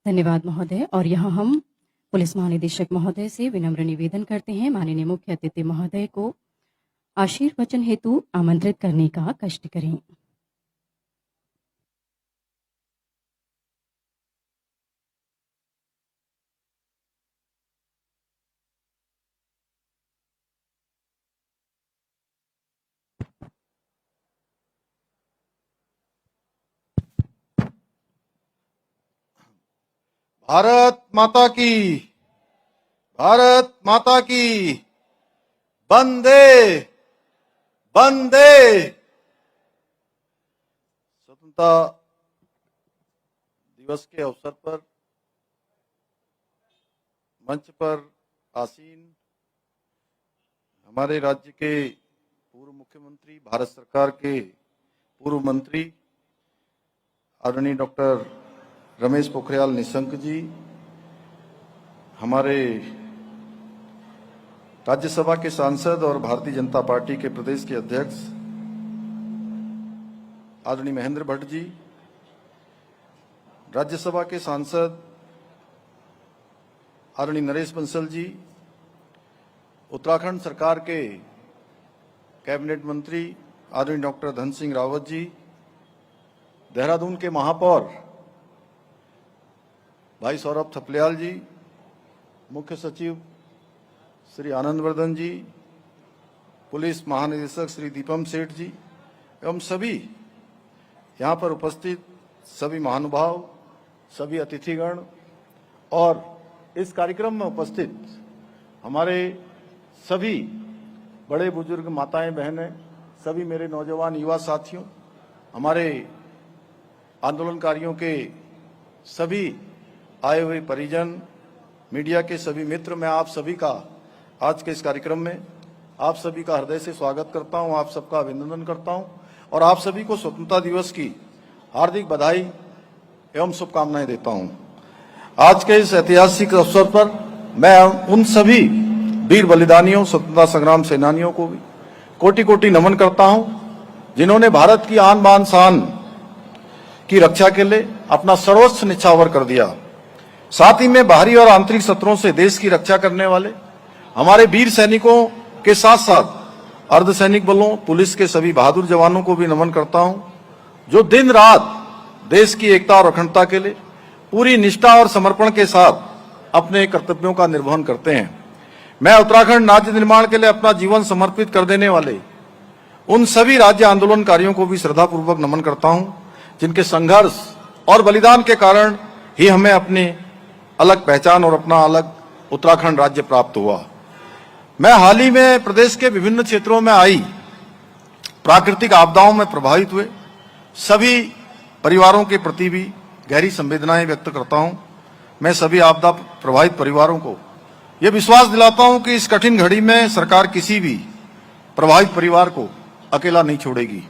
धन्यवाद महोदय। और यहाँ हम पुलिस महानिदेशक महोदय से विनम्र निवेदन करते हैं, माननीय मुख्य अतिथि महोदय को आशीर्वचन हेतु आमंत्रित करने का कष्ट करें। भारत माता की, भारत माता की, वंदे वंदे। स्वतंत्रता दिवस के अवसर पर मंच पर आसीन हमारे राज्य के पूर्व मुख्यमंत्री, भारत सरकार के पूर्व मंत्री आदरणीय डॉक्टर रमेश पोखरियाल निशंक जी, हमारे राज्यसभा के सांसद और भारतीय जनता पार्टी के प्रदेश के अध्यक्ष आदरणीय महेंद्र भट्ट जी, राज्यसभा के सांसद आदरणीय नरेश बंसल जी, उत्तराखंड सरकार के कैबिनेट मंत्री आदरणीय डॉक्टर धन सिंह रावत जी, देहरादून के महापौर भाई सौरभ थपलियाल जी, मुख्य सचिव श्री आनंदवर्धन जी, पुलिस महानिदेशक श्री दीपम सेठ जी एवं सभी यहाँ पर उपस्थित सभी महानुभाव, सभी अतिथिगण और इस कार्यक्रम में उपस्थित हमारे सभी बड़े बुजुर्ग माताएं बहनें, सभी मेरे नौजवान युवा साथियों, हमारे आंदोलनकारियों के सभी आए हुए परिजन, मीडिया के सभी मित्र, मैं आप सभी का आज के इस कार्यक्रम में आप सभी का हृदय से स्वागत करता हूं, आप सबका अभिनंदन करता हूं और आप सभी को स्वतंत्रता दिवस की हार्दिक बधाई एवं शुभकामनाएं देता हूं। आज के इस ऐतिहासिक अवसर पर मैं उन सभी वीर बलिदानियों, स्वतंत्रता संग्राम सेनानियों को भी कोटि कोटि नमन करता हूं, जिन्होंने भारत की आन बान शान की रक्षा के लिए अपना सर्वस्व निछावर कर दिया। साथ ही में बाहरी और आंतरिक शत्रुओं से देश की रक्षा करने वाले हमारे वीर सैनिकों के साथ साथ अर्धसैनिक बलों, पुलिस के सभी बहादुर जवानों को भी नमन करता हूं, जो दिन रात देश की एकता और अखंडता के लिए पूरी निष्ठा और समर्पण के साथ अपने कर्तव्यों का निर्वहन करते हैं। मैं उत्तराखंड राज्य निर्माण के लिए अपना जीवन समर्पित कर देने वाले उन सभी राज्य आंदोलनकारियों को भी श्रद्धापूर्वक नमन करता हूं, जिनके संघर्ष और बलिदान के कारण ही हमें अपनी अलग पहचान और अपना अलग उत्तराखंड राज्य प्राप्त हुआ। मैं हाल ही में प्रदेश के विभिन्न क्षेत्रों में आई प्राकृतिक आपदाओं में प्रभावित हुए सभी परिवारों के प्रति भी गहरी संवेदनाएं व्यक्त करता हूं। मैं सभी आपदा प्रभावित परिवारों को यह विश्वास दिलाता हूं कि इस कठिन घड़ी में सरकार किसी भी प्रभावित परिवार को अकेला नहीं छोड़ेगी।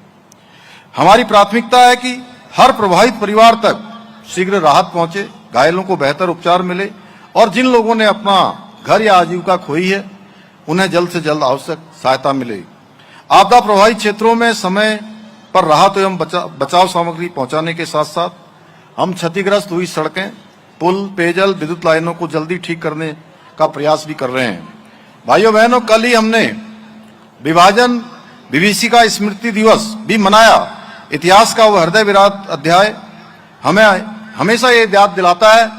हमारी प्राथमिकता है कि हर प्रभावित परिवार तक शीघ्र राहत पहुंचे, घायलों को बेहतर उपचार मिले और जिन लोगों ने अपना घर या आजीविका खोई है उन्हें जल्द से जल्द आवश्यक सहायता मिले। आपदा प्रभावित क्षेत्रों में समय पर राहत एवं बचाव सामग्री पहुंचाने के साथ साथ हम क्षतिग्रस्त हुई सड़कें, पुल, पेयजल, विद्युत लाइनों को जल्दी ठीक करने का प्रयास भी कर रहे हैं। भाइयों बहनों, कल ही हमने विभाजन विभीषिका स्मृति दिवस भी मनाया। इतिहास का वह हृदय विदारक अध्याय हमें हमेशा ये याद दिलाता है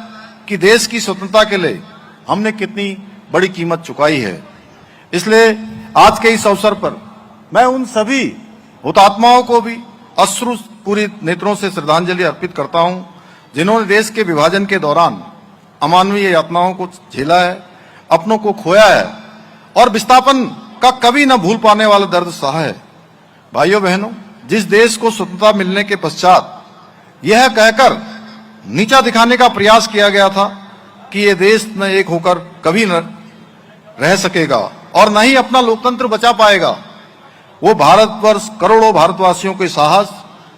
कि देश की स्वतंत्रता के लिए हमने कितनी बड़ी कीमत चुकाई है। इसलिए आज के इस अवसर पर मैं उन सभी हुतात्माओं को भी अश्रु पूरी नेत्रों से श्रद्धांजलि अर्पित करता हूं, जिन्होंने देश के विभाजन के दौरान अमानवीय यातनाओं को झेला है, अपनों को खोया है और विस्थापन का कभी न भूल पाने वाला दर्द सहा है। भाइयों बहनों, जिस देश को स्वतंत्रता मिलने के पश्चात यह कहकर नीचा दिखाने का प्रयास किया गया था कि यह देश न एक होकर कभी न रह सकेगा और न ही अपना लोकतंत्र बचा पाएगा, वो भारतवर्ष करोड़ों भारतवासियों के साहस,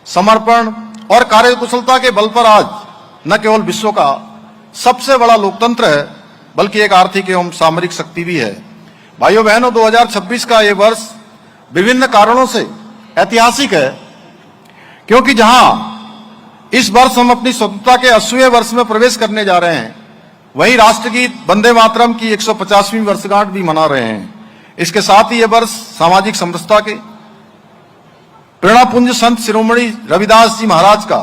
समर्पण और कार्यकुशलता के बल पर आज न केवल विश्व का सबसे बड़ा लोकतंत्र है बल्कि एक आर्थिक एवं सामरिक शक्ति भी है। भाइयों बहनों, 2026 का ये वर्ष विभिन्न कारणों से ऐतिहासिक है, क्योंकि जहां इस वर्ष हम अपनी स्वतंत्रता के 80वें वर्ष में प्रवेश करने जा रहे हैं। वहीं राष्ट्रगीत वंदे मातरम की 150वीं वर्षगांठ भी मना रहे हैं। इसके साथ ही यह वर्ष सामाजिक समरसता के प्रेरणापुंज संत शिरोमणि रविदास जी महाराज का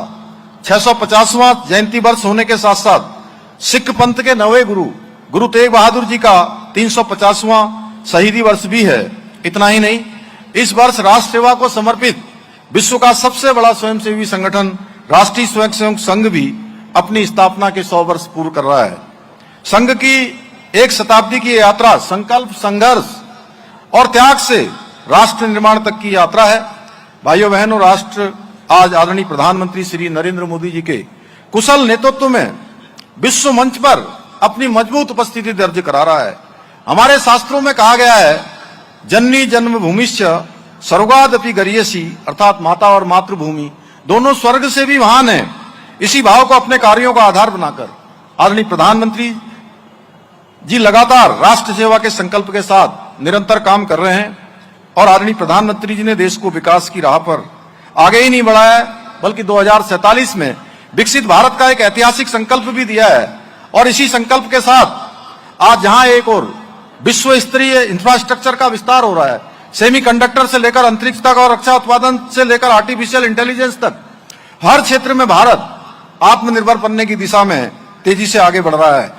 650वां जयंती वर्ष होने के साथ साथ सिख पंथ के नवे गुरु तेग बहादुर जी का 350वां शहीदी वर्ष भी है। इतना ही नहीं, इस वर्ष राष्ट्र सेवा को समर्पित विश्व का सबसे बड़ा स्वयंसेवी संगठन राष्ट्रीय स्वयंसेवक संघ भी अपनी स्थापना के 100 वर्ष पूर्ण कर रहा है। संघ की एक शताब्दी की यात्रा संकल्प, संघर्ष और त्याग से राष्ट्र निर्माण तक की यात्रा है। भाइयों बहनों, राष्ट्र आज आदरणीय प्रधानमंत्री श्री नरेंद्र मोदी जी के कुशल नेतृत्व में विश्व मंच पर अपनी मजबूत उपस्थिति दर्ज करा रहा है। हमारे शास्त्रों में कहा गया है, जननी जन्मभूमिश्च स्वर्गादपि गरीयसी, अर्थात माता और मातृभूमि दोनों स्वर्ग से भी महान है। इसी भाव को अपने कार्यों का आधार बनाकर आदरणीय प्रधानमंत्री जी लगातार राष्ट्र सेवा के संकल्प के साथ निरंतर काम कर रहे हैं और आदरणीय प्रधानमंत्री जी ने देश को विकास की राह पर आगे ही नहीं बढ़ाया है, बल्कि 2047 में विकसित भारत का एक ऐतिहासिक संकल्प भी दिया है। और इसी संकल्प के साथ आज जहां एक और विश्व स्तरीय इंफ्रास्ट्रक्चर का विस्तार हो रहा है, सेमीकंडक्टर से लेकर अंतरिक्ष तक और रक्षा उत्पादन से लेकर आर्टिफिशियल इंटेलिजेंस तक, हर क्षेत्र में भारत आत्मनिर्भर बनने की दिशा में तेजी से आगे बढ़ रहा है।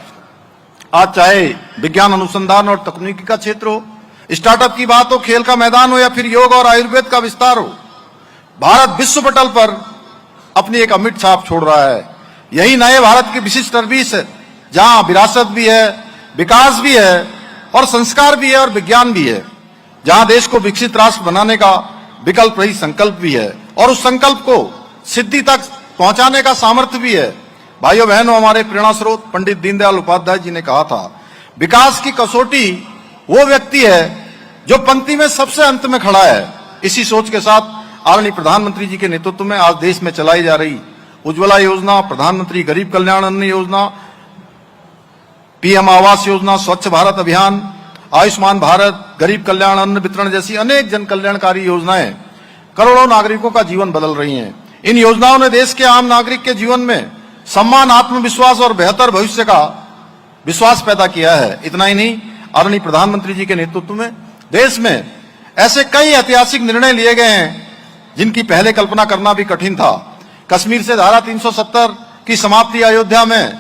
आज चाहे विज्ञान अनुसंधान और तकनीकी का क्षेत्र हो, स्टार्टअप की बात हो, खेल का मैदान हो या फिर योग और आयुर्वेद का विस्तार हो, भारत विश्व पटल पर अपनी एक अमिट छाप छोड़ रहा है। यही नए भारत की विशिष्ट सर्विस है, जहां विरासत भी है, विकास भी है और संस्कार भी है और विज्ञान भी है, जहां देश को विकसित राष्ट्र बनाने का विकल्प रही संकल्प भी है और उस संकल्प को सिद्धि तक पहुंचाने का सामर्थ्य भी है। भाइयों बहनों, हमारे प्रेरणा स्रोत पंडित दीनदयाल उपाध्याय जी ने कहा था, विकास की कसौटी वो व्यक्ति है जो पंक्ति में सबसे अंत में खड़ा है। इसी सोच के साथ आदरणीय प्रधानमंत्री जी के नेतृत्व में आज देश में चलाई जा रही उज्ज्वला योजना, प्रधानमंत्री गरीब कल्याण अन्न योजना, पीएम आवास योजना, स्वच्छ भारत अभियान, आयुष्मान भारत, गरीब कल्याण अन्न वितरण जैसी अनेक जन कल्याणकारी योजनाएं करोड़ों नागरिकों का जीवन बदल रही हैं। इन योजनाओं ने देश के आम नागरिक के जीवन में सम्मान, आत्मविश्वास और बेहतर भविष्य का विश्वास पैदा किया है। इतना ही नहीं, आदरणीय प्रधानमंत्री जी के नेतृत्व में देश में ऐसे कई ऐतिहासिक निर्णय लिए गए हैं जिनकी पहले कल्पना करना भी कठिन था। कश्मीर से धारा 370 की समाप्ति, अयोध्या में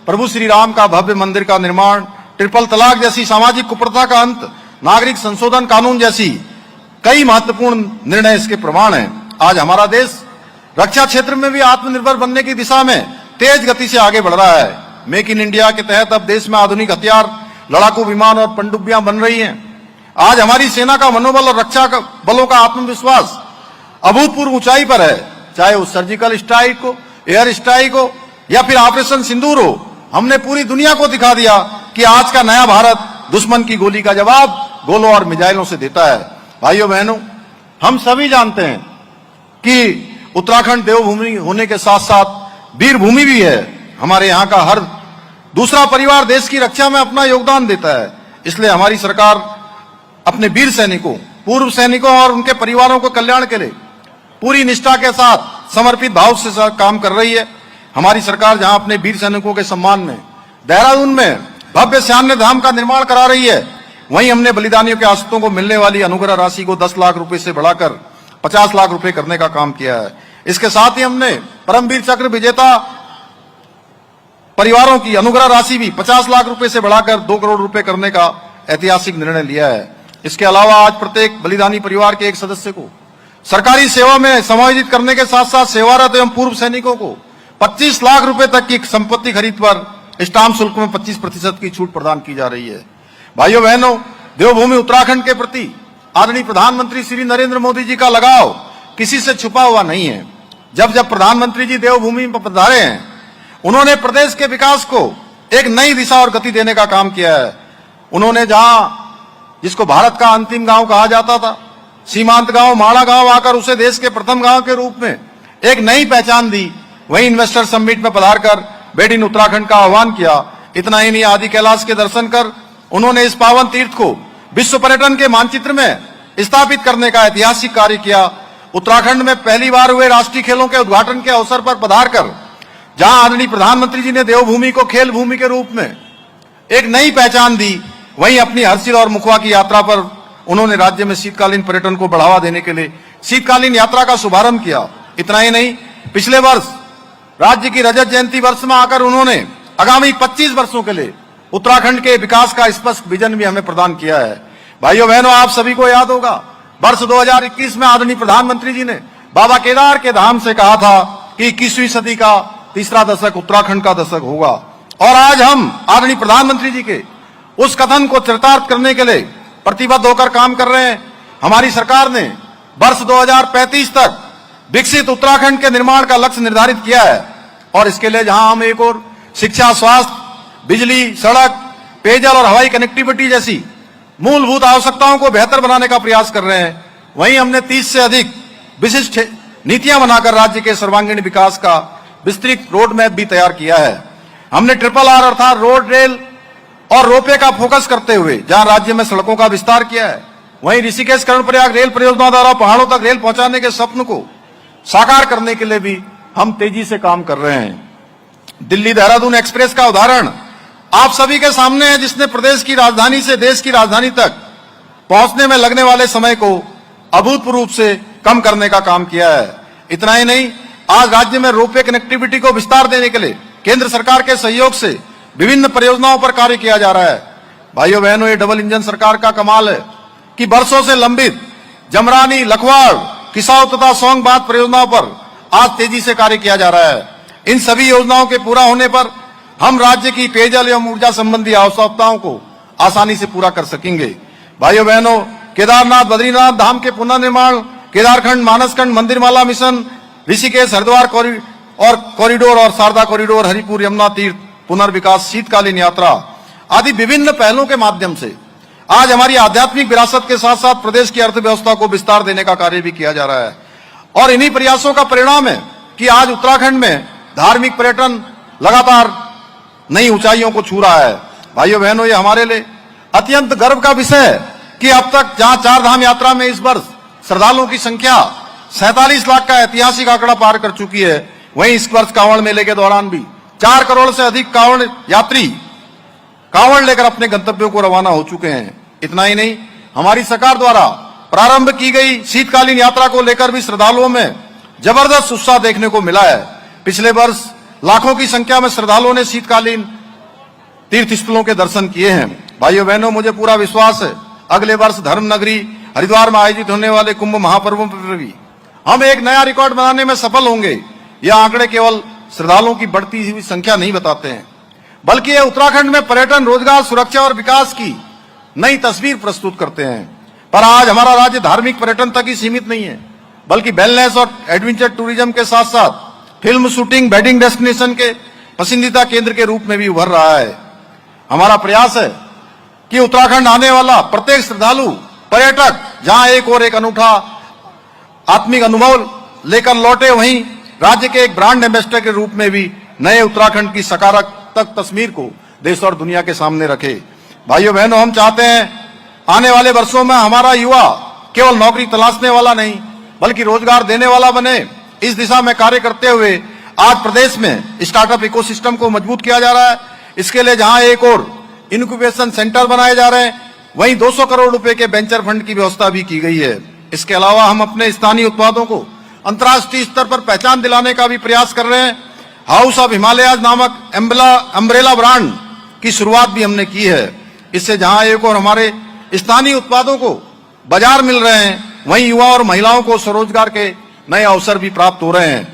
प्रभु श्री राम का भव्य मंदिर का निर्माण, ट्रिपल तलाक जैसी सामाजिक कुप्रथा का अंत, नागरिक संशोधन कानून जैसी कई महत्वपूर्ण निर्णय इसके प्रमाण हैं। आज हमारा देश रक्षा क्षेत्र में भी आत्मनिर्भर बनने की दिशा में तेज गति से आगे बढ़ रहा है। मेक इन इंडिया के तहत अब देश में आधुनिक हथियार, लड़ाकू विमान और पनडुब्बियां बन रही हैं। आज हमारी सेना का मनोबल और रक्षा बलों का आत्मविश्वास अभूतपूर्व ऊंचाई पर है। चाहे वो सर्जिकल स्ट्राइक हो, एयर स्ट्राइक हो या फिर ऑपरेशन सिंदूर हो, हमने पूरी दुनिया को दिखा दिया कि आज का नया भारत दुश्मन की गोली का जवाब गोलों और मिसाइलों से देता है। भाइयों बहनों, हम सभी जानते हैं कि उत्तराखंड देवभूमि होने के साथ साथ वीर भूमि भी है। हमारे यहाँ का हर दूसरा परिवार देश की रक्षा में अपना योगदान देता है। इसलिए हमारी सरकार अपने वीर सैनिकों, पूर्व सैनिकों और उनके परिवारों को कल्याण के लिए पूरी निष्ठा के साथ समर्पित भाव से काम कर रही है। हमारी सरकार जहां अपने वीर सैनिकों के सम्मान में देहरादून में भव्य सैन्य धाम का निर्माण करा रही है, वहीं हमने बलिदानियों के आश्रितों को मिलने वाली अनुग्रह राशि को 10 लाख रुपए से बढ़ाकर 50 लाख रुपए करने का काम किया है। इसके साथ ही हमने परमवीर चक्र विजेता परिवारों की अनुग्रह राशि भी 50 लाख रुपए से बढ़ाकर 2 करोड़ रुपए करने का ऐतिहासिक निर्णय लिया है। इसके अलावा आज प्रत्येक बलिदानी परिवार के एक सदस्य को सरकारी सेवा में समायोजित करने के साथ साथ सेवारत एवं पूर्व सैनिकों को 25 लाख रुपए तक की संपत्ति खरीद पर स्टाम्प शुल्क में 25% की छूट प्रदान की जा रही है। भाइयों बहनों, देवभूमि उत्तराखंड के प्रति आदरणीय प्रधानमंत्री श्री नरेंद्र मोदी जी का लगाव किसी से छुपा हुआ नहीं है। जब जब प्रधानमंत्री जी देवभूमि पर पधारे हैं, उन्होंने प्रदेश के विकास को एक नई दिशा और गति देने का काम किया है। उन्होंने जहां जिसको भारत का अंतिम गांव कहा जाता था, सीमांत गांव माड़ा गांव आकर उसे देश के प्रथम गांव के रूप में एक नई पहचान दी। वहीं इन्वेस्टर समिट में पधारकर मेड इन उत्तराखंड का आह्वान किया। इतना ही नहीं, आदि कैलाश के दर्शन कर उन्होंने इस पावन तीर्थ को विश्व पर्यटन के मानचित्र में स्थापित करने का ऐतिहासिक कार्य किया। उत्तराखंड में पहली बार हुए राष्ट्रीय खेलों के उद्घाटन के अवसर पर पधारकर जहां आदरणीय प्रधानमंत्री जी ने देवभूमि को खेल भूमि के रूप में एक नई पहचान दी, वहीं अपनी हरसिल और मुखवा की यात्रा पर उन्होंने राज्य में शीतकालीन पर्यटन को बढ़ावा देने के लिए शीतकालीन यात्रा का शुभारंभ किया। इतना ही नहीं, पिछले वर्ष राज्य की रजत जयंती वर्ष में आकर उन्होंने आगामी 25 वर्षों के लिए उत्तराखंड के विकास का स्पष्ट विजन भी हमें प्रदान किया है। भाइयों बहनों, आप सभी को याद होगा वर्ष 2021 में आदरणीय प्रधानमंत्री जी ने बाबा केदार के धाम से कहा था कि 21वीं सदी का तीसरा दशक उत्तराखंड का दशक होगा, और आज हम आदरणीय प्रधानमंत्री जी के उस कथन को चरितार्थ करने के लिए प्रतिबद्ध होकर काम कर रहे हैं। हमारी सरकार ने वर्ष 2035 तक विकसित उत्तराखंड के निर्माण का लक्ष्य निर्धारित किया है, और इसके लिए जहां हम एक और शिक्षा, स्वास्थ्य, बिजली, सड़क, पेयजल और हवाई कनेक्टिविटी जैसी मूलभूत आवश्यकताओं को बेहतर बनाने का प्रयास कर रहे हैं, वहीं हमने 30 से अधिक विशिष्ट नीतियां बनाकर राज्य के सर्वांगीण विकास का विस्तृत रोड मैप भी तैयार किया है। हमने RRR अर्थात रोड, रेल और रोपवे का फोकस करते हुए जहां राज्य में सड़कों का विस्तार किया है, वहीं ऋषिकेश कर्णप्रयाग रेल परियोजना द्वारा पहाड़ों तक रेल पहुंचाने के स्वप्न को साकार करने के लिए भी हम तेजी से काम कर रहे हैं। दिल्ली देहरादून एक्सप्रेस का उदाहरण आप सभी के सामने है, जिसने प्रदेश की राजधानी से देश की राजधानी तक पहुंचने में लगने वाले समय को अभूतपूर्व रूप से कम करने का काम किया है। इतना ही नहीं, आज राज्य में रोपवे कनेक्टिविटी को विस्तार देने के लिए केंद्र सरकार के सहयोग से विभिन्न परियोजनाओं पर कार्य किया जा रहा है। भाइयों बहनों, ये डबल इंजन सरकार का कमाल है कि वर्षों से लंबित जमरानी, लखवाड़, किसाऊ तथा सोंग बांध परियोजनाओं पर आज तेजी से कार्य किया जा रहा है। इन सभी योजनाओं के पूरा होने पर हम राज्य की पेयजल एवं ऊर्जा संबंधी आवश्यकताओं को आसानी से पूरा कर सकेंगे। भाइयों बहनों, केदारनाथ बद्रीनाथ धाम के पुनर्निर्माण, केदारखंड मानसखंड मंदिरमाला मिशन, ऋषिकेश हरिद्वार कॉरिडोर और शारदा कॉरिडोर, हरिपुर यमुना तीर्थ पुनर्विकास, शीतकालीन यात्रा आदि विभिन्न पहलों के माध्यम से आज हमारी आध्यात्मिक विरासत के साथ साथ प्रदेश की अर्थव्यवस्था को विस्तार देने का कार्य भी किया जा रहा है। और इन्हीं प्रयासों का परिणाम है कि आज उत्तराखंड में धार्मिक पर्यटन लगातार नई ऊंचाइयों को छू रहा है। भाइयों बहनों, ये हमारे लिए अत्यंत गर्व का विषय है कि अब तक जहां 4 धाम यात्रा में इस वर्ष श्रद्धालुओं की संख्या 47 लाख का ऐतिहासिक आंकड़ा पार कर चुकी है, वहीं इस वर्ष कांवड़ मेले के दौरान भी 4 करोड़ से अधिक कांवड़ यात्री कांवड़ लेकर अपने गंतव्यों को रवाना हो चुके हैं। इतना ही नहीं, हमारी सरकार द्वारा प्रारंभ की गई शीतकालीन यात्रा को लेकर भी श्रद्धालुओं में जबरदस्त उत्साह देखने को मिला है। पिछले वर्ष लाखों की संख्या में श्रद्धालुओं ने शीतकालीन तीर्थ स्थलों के दर्शन किए हैं। भाइयों बहनों, मुझे पूरा विश्वास है अगले वर्ष धर्म नगरी हरिद्वार में आयोजित होने वाले कुंभ महापर्वों पर भी हम एक नया रिकॉर्ड बनाने में सफल होंगे। यह आंकड़े केवल श्रद्धालुओं की बढ़ती हुई संख्या नहीं बताते हैं, बल्कि ये उत्तराखंड में पर्यटन, रोजगार, सुरक्षा और विकास की नई तस्वीर प्रस्तुत करते हैं। पर आज हमारा राज्य धार्मिक पर्यटन तक ही सीमित नहीं है, बल्कि वेलनेस और एडवेंचर टूरिज्म के साथ साथ फिल्म शूटिंग, वेडिंग डेस्टिनेशन के पसंदीदा केंद्र के रूप में भी उभर रहा है। हमारा प्रयास है कि उत्तराखंड आने वाला प्रत्येक श्रद्धालु पर्यटक जहां एक और एक अनूठा आत्मिक अनुभव लेकर लौटे, वहीं राज्य के एक ब्रांड एम्बेसडर के रूप में भी नए उत्तराखंड की सकारात्मक तस्वीर को देश और दुनिया के सामने रखे। भाइयों बहनों, हम चाहते हैं आने वाले वर्षों में हमारा युवा केवल नौकरी तलाशने वाला नहीं, बल्कि रोजगार देने वाला बने। इस दिशा में कार्य करते हुए आज प्रदेश में स्टार्टअप इकोसिस्टम को मजबूत किया जा रहा है। इसके लिए जहां एक और इनक्यूबेशन सेंटर बनाए जा रहे हैं, वहीं 200 करोड़ रुपए के वेंचर फंड की व्यवस्था भी की गई है। इसके अलावा हम अपने स्थानीय उत्पादों को अंतर्राष्ट्रीय स्तर पर पहचान दिलाने का भी प्रयास कर रहे हैं। हाउस ऑफ हिमालयाज नामक अम्ब्रेला ब्रांड की शुरुआत भी हमने की है। इससे जहां एक और हमारे स्थानीय उत्पादों को बाजार मिल रहे हैं, वहीं युवा और महिलाओं को स्वरोजगार के नए अवसर भी प्राप्त हो रहे हैं।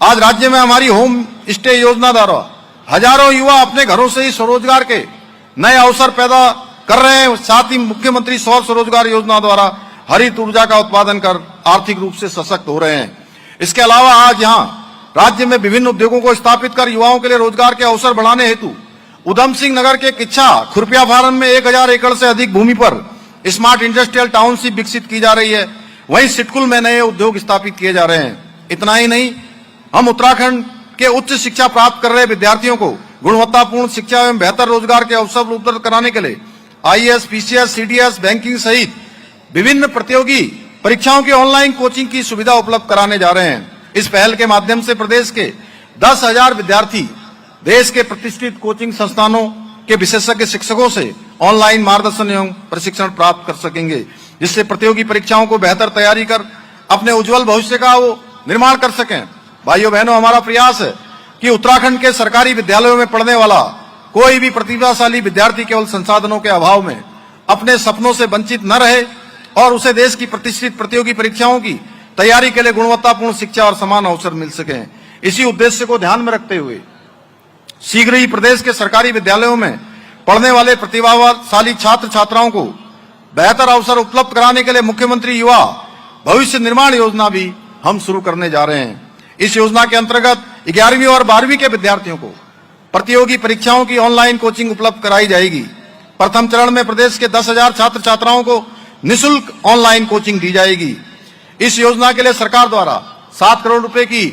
आज राज्य में हमारी होम स्टे योजना द्वारा हजारों युवा अपने घरों से ही स्वरोजगार के नए अवसर पैदा कर रहे हैं। साथ ही मुख्यमंत्री सौर स्वरोजगार योजना द्वारा हरित ऊर्जा का उत्पादन कर आर्थिक रूप से सशक्त हो रहे हैं। इसके अलावा आज यहाँ राज्य में विभिन्न उद्योगों को स्थापित कर युवाओं के लिए रोजगार के अवसर बढ़ाने हेतु उधम सिंह नगर के किच्छा खुरपिया फार्म में 1000 एकड़ से अधिक भूमि पर स्मार्ट इंडस्ट्रियल टाउनशिप विकसित की जा रही है। वहीं सिटकुल में नए उद्योग स्थापित किए जा रहे हैं। इतना ही नहीं, हम उत्तराखंड के उच्च शिक्षा प्राप्त कर रहे विद्यार्थियों को गुणवत्तापूर्ण शिक्षा एवं बेहतर रोजगार के अवसर उपलब्ध कराने के लिए IAS, PCS, CDS, बैंकिंग सहित विभिन्न प्रतियोगी परीक्षाओं की ऑनलाइन कोचिंग की सुविधा उपलब्ध कराने जा रहे हैं। इस पहल के माध्यम से प्रदेश के 10,000 विद्यार्थी देश के प्रतिष्ठित कोचिंग संस्थानों के विशेषज्ञ शिक्षकों से ऑनलाइन मार्गदर्शन एवं प्रशिक्षण प्राप्त कर सकेंगे, जिससे प्रतियोगी परीक्षाओं को बेहतर तैयारी कर अपने उज्जवल भविष्य का वो निर्माण कर सकें। भाइयों बहनों, हमारा प्रयास है कि उत्तराखंड के सरकारी विद्यालयों में पढ़ने वाला कोई भी प्रतिभाशाली विद्यार्थी केवल संसाधनों के अभाव में अपने सपनों से वंचित न रहे और उसे देश की प्रतिष्ठित प्रतियोगी परीक्षाओं की तैयारी के लिए गुणवत्तापूर्ण शिक्षा और समान अवसर मिल सके। इसी उद्देश्य को ध्यान में रखते हुए शीघ्र ही प्रदेश के सरकारी विद्यालयों में पढ़ने वाले प्रतिभाशाली छात्र छात्राओं को बेहतर अवसर उपलब्ध कराने के लिए मुख्यमंत्री युवा भविष्य निर्माण योजना भी हम शुरू करने जा रहे हैं। इस योजना के अंतर्गत 11वीं और 12वीं के विद्यार्थियों को प्रतियोगी परीक्षाओं की ऑनलाइन कोचिंग उपलब्ध कराई जाएगी। प्रथम चरण में प्रदेश के 10,000 छात्र छात्राओं को निःशुल्क ऑनलाइन कोचिंग दी जाएगी। इस योजना के लिए सरकार द्वारा 7 करोड़ रुपए की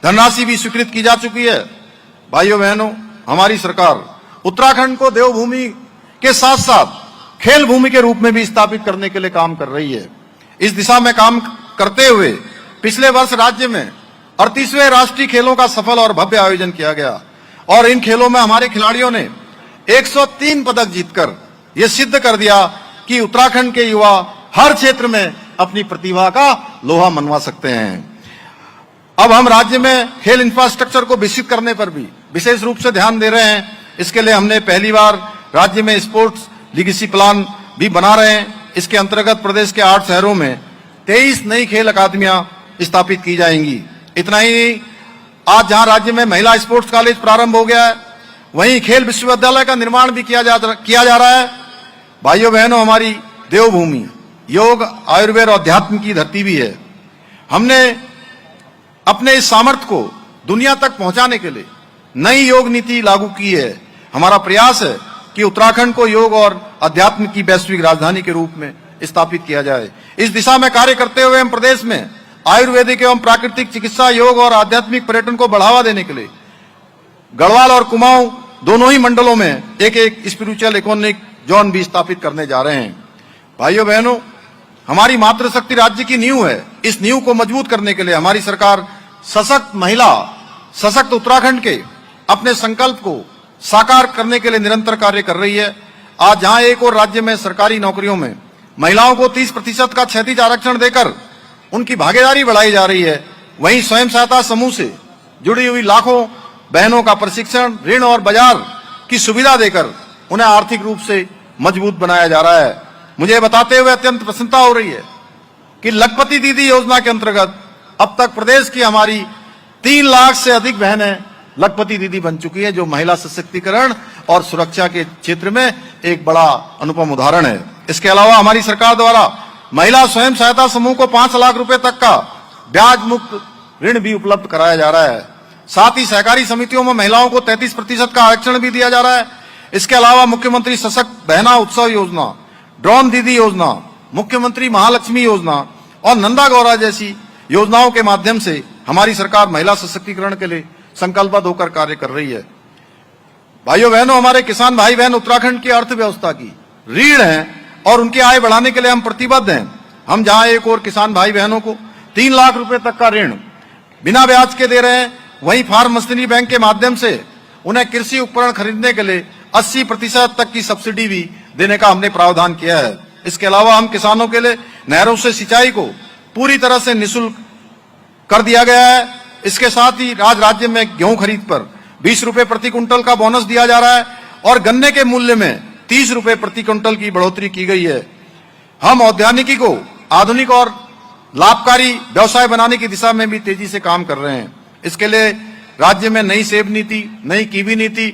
धनराशि भी स्वीकृत की जा चुकी है। भाइयों बहनों, हमारी सरकार उत्तराखंड को देवभूमि के साथ साथ खेल भूमि के रूप में भी स्थापित करने के लिए काम कर रही है। इस दिशा में काम करते हुए पिछले वर्ष राज्य में 38वें राष्ट्रीय खेलों का सफल और भव्य आयोजन किया गया और इन खेलों में हमारे खिलाड़ियों ने 103 पदक जीतकर यह सिद्ध कर दिया कि उत्तराखंड के युवा हर क्षेत्र में अपनी प्रतिभा का लोहा मनवा सकते हैं। अब हम राज्य में खेल इंफ्रास्ट्रक्चर को विकसित करने पर भी विशेष रूप से ध्यान दे रहे हैं। इसके लिए हमने पहली बार राज्य में स्पोर्ट्स लीगेसी प्लान भी बना रहे हैं। इसके अंतर्गत प्रदेश के 8 शहरों में 23 नई खेल अकादमियां स्थापित की जाएंगी। इतना ही नहीं, आज जहां राज्य में महिला स्पोर्ट्स कॉलेज प्रारंभ हो गया है, वहीं खेल विश्वविद्यालय का निर्माण भी किया जा रहा है। भाइयों बहनों, हमारी देवभूमि योग, आयुर्वेद और अध्यात्म की धरती भी है। हमने अपने इस सामर्थ्य को दुनिया तक पहुंचाने के लिए नई योग नीति लागू की है। हमारा प्रयास है कि उत्तराखंड को योग और अध्यात्म की वैश्विक राजधानी के रूप में स्थापित किया जाए। इस दिशा में कार्य करते हुए हम प्रदेश में आयुर्वेदिक एवं प्राकृतिक चिकित्सा, योग और आध्यात्मिक पर्यटन को बढ़ावा देने के लिए गढ़वाल और कुमाऊं दोनों ही मंडलों में एक स्पिरिचुअल इकोनॉमिक जोन भी स्थापित करने जा रहे हैं। भाइयों बहनों, हमारी मातृशक्ति राज्य की नींव है। इस नींव को मजबूत करने के लिए हमारी सरकार सशक्त महिला, सशक्त उत्तराखंड के अपने संकल्प को साकार करने के लिए निरंतर कार्य कर रही है। आज जहां एक और राज्य में सरकारी नौकरियों में महिलाओं को 30% का क्षैतिज आरक्षण देकर उनकी भागीदारी बढ़ाई जा रही है, वहीं स्वयं सहायता समूह से जुड़ी हुई लाखों बहनों का प्रशिक्षण, ऋण और बाजार की सुविधा देकर उन्हें आर्थिक रूप से मजबूत बनाया जा रहा है। मुझे बताते हुए अत्यंत प्रसन्नता हो रही है कि लखपति दीदी योजना के अंतर्गत अब तक प्रदेश की हमारी 3 लाख से अधिक बहनें लखपति दीदी बन चुकी है, जो महिला सशक्तिकरण और सुरक्षा के क्षेत्र में एक बड़ा अनुपम उदाहरण है। इसके अलावा हमारी सरकार द्वारा महिला स्वयं सहायता समूह को 5 लाख रुपए तक का ब्याज मुक्त ऋण भी उपलब्ध कराया जा रहा है। साथ ही सहकारी समितियों में महिलाओं को 33% का आरक्षण भी दिया जा रहा है। इसके अलावा मुख्यमंत्री सशक्त बहना उत्सव योजना, ड्रोन दीदी योजना, मुख्यमंत्री महालक्ष्मी योजना और नंदा गौरा जैसी योजनाओं के माध्यम से हमारी सरकार महिला सशक्तिकरण के लिए संकल्पबद्ध होकर कार्य कर रही है। भाइयों बहनों, हमारे किसान भाई बहन उत्तराखंड की अर्थव्यवस्था की रीढ़ हैं और उनकी आय बढ़ाने के लिए हम प्रतिबद्ध हैं। हम जहां एक और किसान भाई बहनों को 3 लाख रुपए तक का ऋण बिना ब्याज के दे रहे हैं, वहीं फार्म मशीनरी बैंक के माध्यम से उन्हें कृषि उपकरण खरीदने के लिए 80% तक की सब्सिडी भी देने का हमने प्रावधान किया है। इसके अलावा हम किसानों के लिए नहरों से सिंचाई को पूरी तरह से निःशुल्क कर दिया गया है। इसके साथ ही राज्य में गेहूं खरीद पर 20 रुपए प्रति क्विंटल का बोनस दिया जा रहा है और गन्ने के मूल्य में 30 रुपए प्रति क्विंटल की बढ़ोतरी की गई है। हम औद्यानिकी को आधुनिक और लाभकारी व्यवसाय बनाने की दिशा में भी तेजी से काम कर रहे हैं। इसके लिए राज्य में नई सेब नीति, नई कीवी नीति,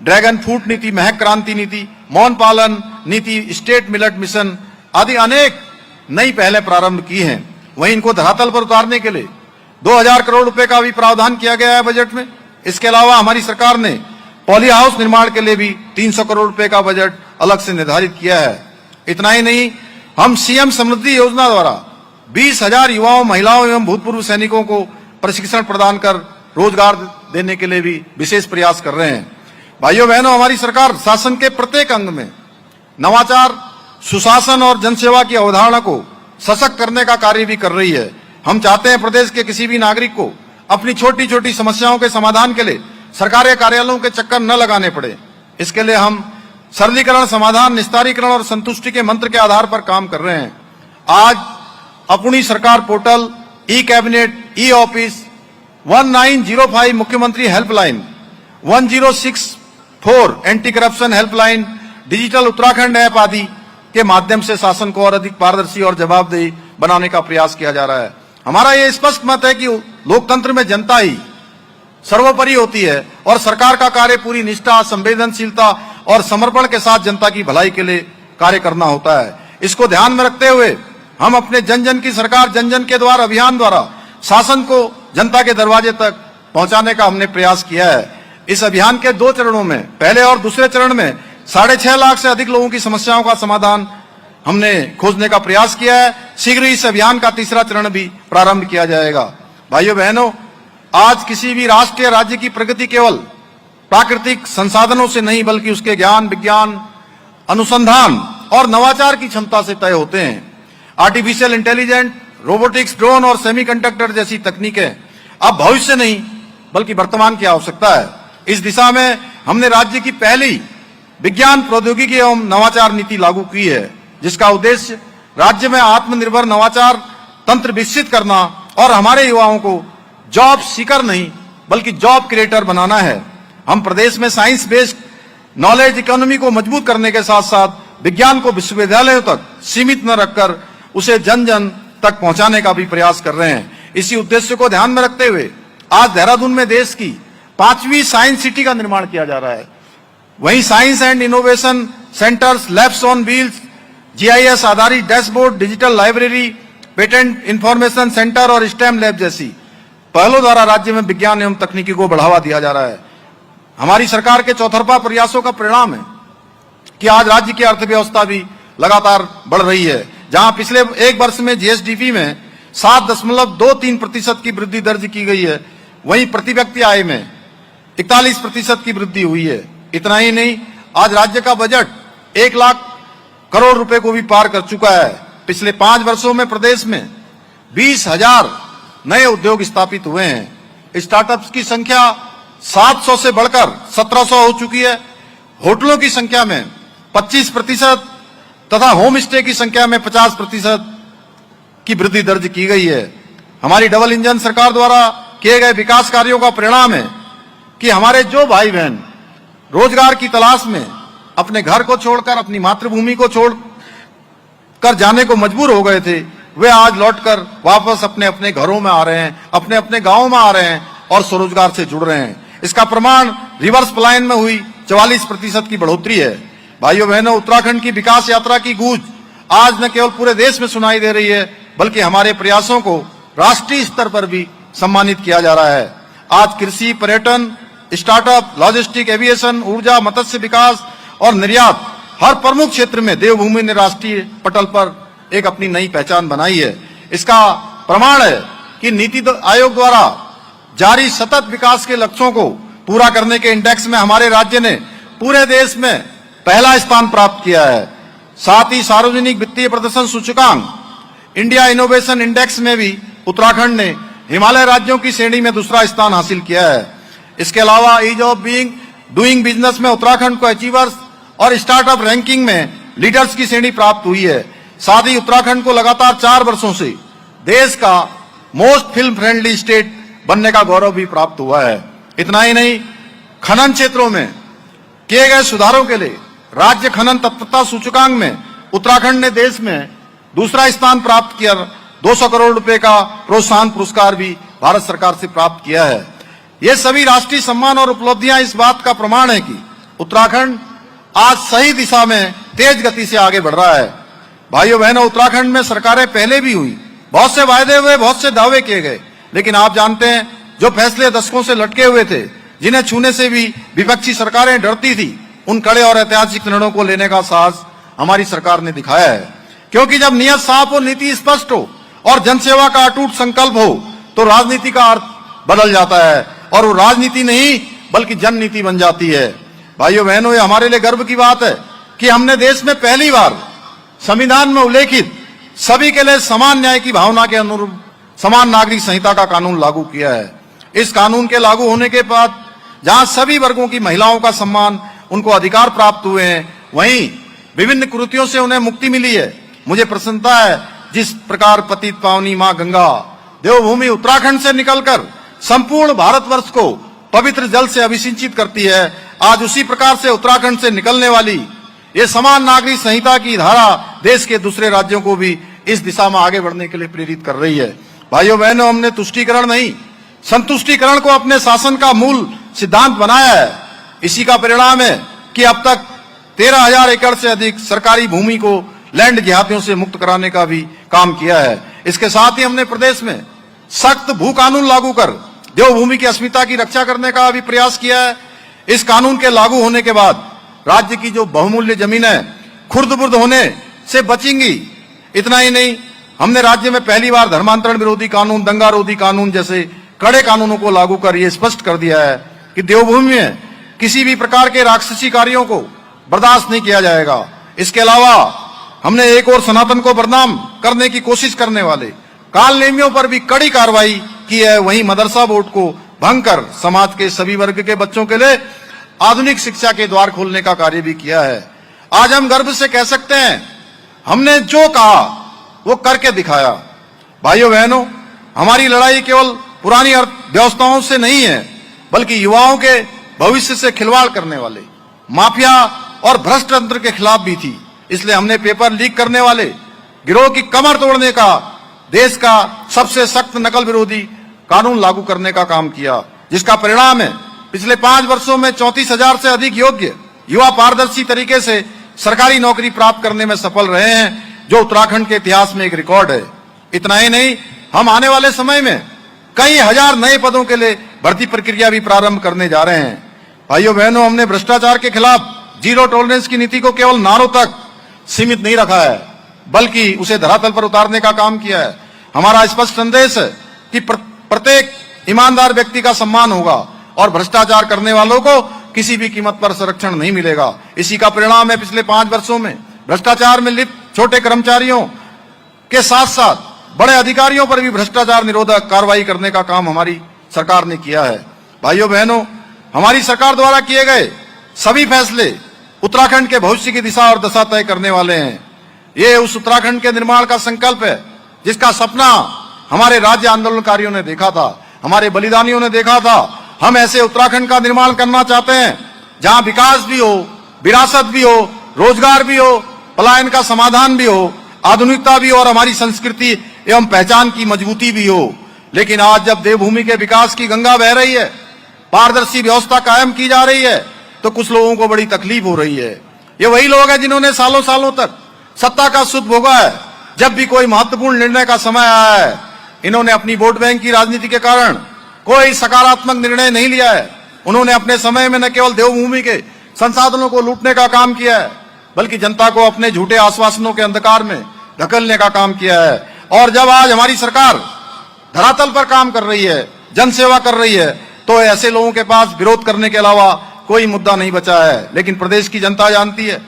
ड्रैगन फ्रूट नीति, महक क्रांति नीति, मौन पालन नीति, स्टेट मिलेट मिशन आदि अनेक नई पहलें प्रारंभ की हैं। वहीं इनको धरातल पर उतारने के लिए 2000 करोड़ रुपए का भी प्रावधान किया गया है बजट में। इसके अलावा हमारी सरकार ने पॉली हाउस निर्माण के लिए भी 300 करोड़ रुपए का बजट अलग से निर्धारित किया है। इतना ही नहीं, हम सीएम समृद्धि योजना द्वारा 20,000 युवाओं, महिलाओं एवं भूतपूर्व सैनिकों को प्रशिक्षण प्रदान कर रोजगार देने के लिए भी विशेष प्रयास कर रहे हैं। भाइयों बहनों, हमारी सरकार शासन के प्रत्येक अंग में नवाचार, सुशासन और जनसेवा की अवधारणा को सशक्त करने का कार्य भी कर रही है। हम चाहते हैं प्रदेश के किसी भी नागरिक को अपनी छोटी छोटी समस्याओं के समाधान के लिए सरकारी कार्यालयों के चक्कर न लगाने पड़े। इसके लिए हम सरलीकरण, समाधान, निस्तारीकरण और संतुष्टि के मंत्र के आधार पर काम कर रहे हैं। आज अपनी सरकार portal, e cabinet, e office, 1905 मुख्यमंत्री helpline, 1064 anti corruption helpline, digital Uttarakhand app आदि के माध्यम से शासन को और अधिक पारदर्शी और जवाबदेही बनाने का प्रयास किया जा रहा है। हमारा ये स्पष्ट मत है कि लोकतंत्र में जनता ही सर्वोपरि होती है और सरकार का कार्य पूरी निष्ठा, संवेदनशीलता और समर्पण के साथ जनता की भलाई के लिए कार्य करना होता है। इसको ध्यान में रखते हुए हम अपने जन जन की सरकार, जन जन के द्वार अभियान द्वारा शासन को जनता के दरवाजे तक पहुंचाने का हमने प्रयास किया है। इस अभियान के 2 चरणों में, पहले और दूसरे चरण में 6.5 लाख से अधिक लोगों की समस्याओं का समाधान हमने खोजने का प्रयास किया है। शीघ्र ही इस अभियान का तीसरा चरण भी प्रारंभ किया जाएगा। भाइयों बहनों, आज किसी भी राष्ट्र या राज्य की प्रगति केवल प्राकृतिक संसाधनों से नहीं बल्कि उसके ज्ञान, विज्ञान, अनुसंधान और नवाचार की क्षमता से तय होते हैं। आर्टिफिशियल इंटेलिजेंस, रोबोटिक्स, ड्रोन और सेमीकंडक्टर जैसी तकनीकें अब भविष्य नहीं बल्कि वर्तमान की आवश्यकता है। इस दिशा में हमने राज्य की पहली विज्ञान, प्रौद्योगिकी एवं नवाचार नीति लागू की है, जिसका उद्देश्य राज्य में आत्मनिर्भर नवाचार तंत्र विकसित करना और हमारे युवाओं को जॉब सीकर नहीं बल्कि जॉब क्रिएटर बनाना है। हम प्रदेश में साइंस बेस्ड नॉलेज इकोनॉमी को मजबूत करने के साथ साथ विज्ञान को विश्वविद्यालयों तक सीमित न रखकर उसे जन जन तक पहुंचाने का भी प्रयास कर रहे हैं। इसी उद्देश्य को ध्यान में रखते हुए आज देहरादून में देश की 5वीं साइंस सिटी का निर्माण किया जा रहा है। वहीं science and innovation centres, labs on wheels, GIS आधारित dashboard, digital library, patent information centre और स्टेम लैब जैसी पहलों द्वारा राज्य में विज्ञान एवं तकनीकी को बढ़ावा दिया जा रहा है। हमारी सरकार के चौतरफा प्रयासों का परिणाम है कि आज राज्य की अर्थव्यवस्था भी लगातार बढ़ रही है। जहां पिछले 1 वर्ष में जीएसडीपी में 7.23% की वृद्धि दर्ज की गई है, वहीं प्रति व्यक्ति आय में 41% की वृद्धि हुई है। इतना ही नहीं, आज राज्य का बजट 1 लाख करोड़ रुपए को भी पार कर चुका है। पिछले 5 वर्षों में प्रदेश में 20,000 नए उद्योग स्थापित हुए हैं। स्टार्टअप्स की संख्या 700 से बढ़कर 1700 हो चुकी है। होटलों की संख्या में 25% तथा होम स्टे की संख्या में 50% की वृद्धि दर्ज की गई है। हमारी डबल इंजन सरकार द्वारा किए गए विकास कार्यों का परिणाम है कि हमारे जो भाई बहन रोजगार की तलाश में अपने घर को छोड़कर, अपनी मातृभूमि को छोड़कर जाने को मजबूर हो गए थे, वे आज लौटकर वापस अपने अपने घरों में आ रहे हैं, अपने अपने गांवों में आ रहे हैं और स्वरोजगार से जुड़ रहे हैं। इसका प्रमाण रिवर्स पलायन में हुई 44% की बढ़ोतरी है। भाइयों बहनों, उत्तराखंड की विकास यात्रा की गूंज आज न केवल पूरे देश में सुनाई दे रही है बल्कि हमारे प्रयासों को राष्ट्रीय स्तर पर भी सम्मानित किया जा रहा है। आज कृषि, पर्यटन, स्टार्टअप, लॉजिस्टिक, एविएशन, ऊर्जा, मत्स्य विकास और निर्यात, हर प्रमुख क्षेत्र में देवभूमि ने राष्ट्रीय पटल पर एक अपनी नई पहचान बनाई है। इसका प्रमाण है कि नीति आयोग द्वारा जारी सतत विकास के लक्ष्यों को पूरा करने के इंडेक्स में हमारे राज्य ने पूरे देश में पहला स्थान प्राप्त किया है। साथ ही सार्वजनिक वित्तीय प्रदर्शन सूचकांक इंडिया इनोवेशन इंडेक्स में भी उत्तराखंड ने हिमालय राज्यों की श्रेणी में दूसरा स्थान हासिल किया है। इसके अलावा ईज ऑफ डूइंग बिजनेस में उत्तराखंड को अचीवर्स और स्टार्टअप रैंकिंग में लीडर्स की श्रेणी प्राप्त हुई है। साथ ही उत्तराखंड को लगातार 4 वर्षों से देश का मोस्ट फिल्म फ्रेंडली स्टेट बनने का गौरव भी प्राप्त हुआ है। इतना ही नहीं, खनन क्षेत्रों में किए गए सुधारों के लिए राज्य खनन तत्परता सूचकांक में उत्तराखंड ने देश में दूसरा स्थान प्राप्त किया। 200 करोड़ रुपए का प्रोत्साहन पुरस्कार भी भारत सरकार से प्राप्त किया है। ये सभी राष्ट्रीय सम्मान और उपलब्धियां इस बात का प्रमाण है कि उत्तराखंड आज सही दिशा में तेज गति से आगे बढ़ रहा है। भाइयों बहनों, उत्तराखंड में सरकारें पहले भी हुई, बहुत से वायदे हुए, बहुत से दावे किए गए, लेकिन आप जानते हैं जो फैसले दशकों से लटके हुए थे, जिन्हें छूने से भी विपक्षी सरकारें डरती थी, उन कड़े और ऐतिहासिक निर्णयों को लेने का साहस हमारी सरकार ने दिखाया है। क्योंकि जब नियत साफ हो, नीति स्पष्ट हो और जनसेवा का अटूट संकल्प हो तो राजनीति का अर्थ बदल जाता है और वो राजनीति नहीं बल्कि जननीति बन जाती है। भाइयों बहनों, ये हमारे लिए गर्व की बात है कि हमने देश में पहली बार संविधान में उल्लेखित सभी के लिए समान न्याय की भावना के अनुरूप समान नागरिक संहिता का कानून लागू किया है। इस कानून के लागू होने के बाद जहां सभी वर्गों की महिलाओं का सम्मान, उनको अधिकार प्राप्त हुए हैं, वहीं विभिन्न कुरीतियों से उन्हें मुक्ति मिली है। मुझे प्रसन्नता है जिस प्रकार पतित पावनी मां गंगा देवभूमि उत्तराखंड से निकलकर संपूर्ण भारतवर्ष को पवित्र जल से अभिसिंचित करती है, आज उसी प्रकार से उत्तराखंड से निकलने वाली ये समान नागरिक संहिता की धारा देश के दूसरे राज्यों को भी इस दिशा में आगे बढ़ने के लिए प्रेरित कर रही है। भाइयों बहनों, हमने तुष्टीकरण नहीं, संतुष्टीकरण को अपने शासन का मूल सिद्धांत बनाया है। इसी का परिणाम है कि अब तक 13,000 एकड़ से अधिक सरकारी भूमि को लैंड देहातियों से मुक्त कराने का भी काम किया है। इसके साथ ही हमने प्रदेश में सख्त भू कानून लागू कर देवभूमि की अस्मिता की रक्षा करने का भी प्रयास किया है। इस कानून के लागू होने के बाद राज्य की जो बहुमूल्य जमीनें खुर्द-बुर्द होने से बचेंगी। इतना ही नहीं, हमने राज्य में पहली बार धर्मांतरण विरोधी कानून, दंगा रोधी कानून जैसे कड़े कानूनों को लागू कर यह स्पष्ट कर दिया है कि देवभूमि में किसी भी प्रकार के राक्षसी कार्यों को बर्दाश्त नहीं किया जाएगा। इसके अलावा हमने एक और सनातन को बदनाम करने की कोशिश करने वाले काल नेमियों पर भी कड़ी कार्रवाई की है। वहीं मदरसा बोर्ड को भंग कर समाज के सभी वर्ग के बच्चों के लिए आधुनिक शिक्षा के द्वार खोलने का कार्य भी किया है। आज हम गर्व से कह सकते हैं, हमने जो कहा वो करके दिखाया। भाइयों बहनों, हमारी लड़ाई केवल पुरानी अर्थव्यवस्थाओं से नहीं है, बल्कि युवाओं के भविष्य से खिलवाड़ करने वाले माफिया और भ्रष्ट तंत्र के खिलाफ भी थी। इसलिए हमने पेपर लीक करने वाले गिरोह की कमर तोड़ने का, देश का सबसे सख्त नकल विरोधी कानून लागू करने का काम किया, जिसका परिणाम है पिछले 5 वर्षों में 34,000 से अधिक योग्य युवा पारदर्शी तरीके से सरकारी नौकरी प्राप्त करने में सफल रहे हैं, जो उत्तराखंड के इतिहास में एक रिकॉर्ड है। इतना ही नहीं, हम आने वाले समय में कई हजार नए पदों के लिए भर्ती प्रक्रिया भी प्रारंभ करने जा रहे हैं। भाइयों बहनों, हमने भ्रष्टाचार के खिलाफ जीरो टॉलरेंस की नीति को केवल नारों तक सीमित नहीं रखा है, बल्कि उसे धरातल पर उतारने का काम किया है। हमारा स्पष्ट संदेश है कि प्रत्येक ईमानदार व्यक्ति का सम्मान होगा और भ्रष्टाचार करने वालों को किसी भी कीमत पर संरक्षण नहीं मिलेगा। इसी का परिणाम है पिछले 5 वर्षों में भ्रष्टाचार में लिप्त छोटे कर्मचारियों के साथ साथ बड़े अधिकारियों पर भी भ्रष्टाचार निरोधक कार्रवाई करने का काम हमारी सरकार ने किया है। भाइयों बहनों, हमारी सरकार द्वारा किए गए सभी फैसले उत्तराखंड के भविष्य की दिशा और दशा तय करने वाले हैं। ये उस उत्तराखंड के निर्माण का संकल्प है जिसका सपना हमारे राज्य आंदोलनकारियों ने देखा था, हमारे बलिदानियों ने देखा था। हम ऐसे उत्तराखंड का निर्माण करना चाहते हैं जहां विकास भी हो, विरासत भी हो, रोजगार भी हो, पलायन का समाधान भी हो, आधुनिकता भी हो और हमारी संस्कृति एवं पहचान की मजबूती भी हो। लेकिन आज जब देवभूमि के विकास की गंगा बह रही है, पारदर्शी व्यवस्था कायम की जा रही है, तो कुछ लोगों को बड़ी तकलीफ हो रही है। ये वही लोग हैं जिन्होंने सालों सालों तक सत्ता का सुख भोगा है। जब भी कोई महत्वपूर्ण निर्णय का समय आया है, इन्होंने अपनी वोट बैंक की राजनीति के कारण कोई सकारात्मक निर्णय नहीं लिया है। उन्होंने अपने समय में न केवल देवभूमि के संसाधनों को लूटने का काम किया है, बल्कि जनता को अपने झूठे आश्वासनों के अंधकार में धकेलने का काम किया है। और जब आज हमारी सरकार धरातल पर काम कर रही है, जनसेवा कर रही है, तो ऐसे लोगों के पास विरोध करने के अलावा कोई मुद्दा नहीं बचा है। लेकिन प्रदेश की जनता जानती है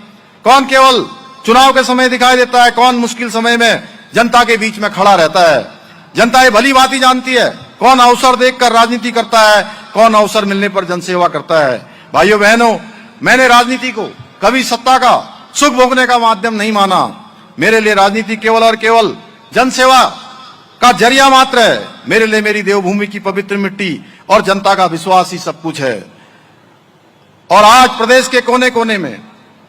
कौन केवल चुनाव के समय दिखाई देता है, कौन मुश्किल समय में जनता के बीच में खड़ा रहता है। जनता ये भली भांति जानती है कौन अवसर देखकर राजनीति करता है, कौन अवसर मिलने पर जनसेवा करता है। भाइयों बहनों, मैंने राजनीति को कभी सत्ता का सुख भोगने का माध्यम नहीं माना। मेरे लिए राजनीति केवल और केवल जनसेवा का जरिया मात्र है। मेरे लिए मेरी देवभूमि की पवित्र मिट्टी और जनता का विश्वास ही सब कुछ है। और आज प्रदेश के कोने कोने में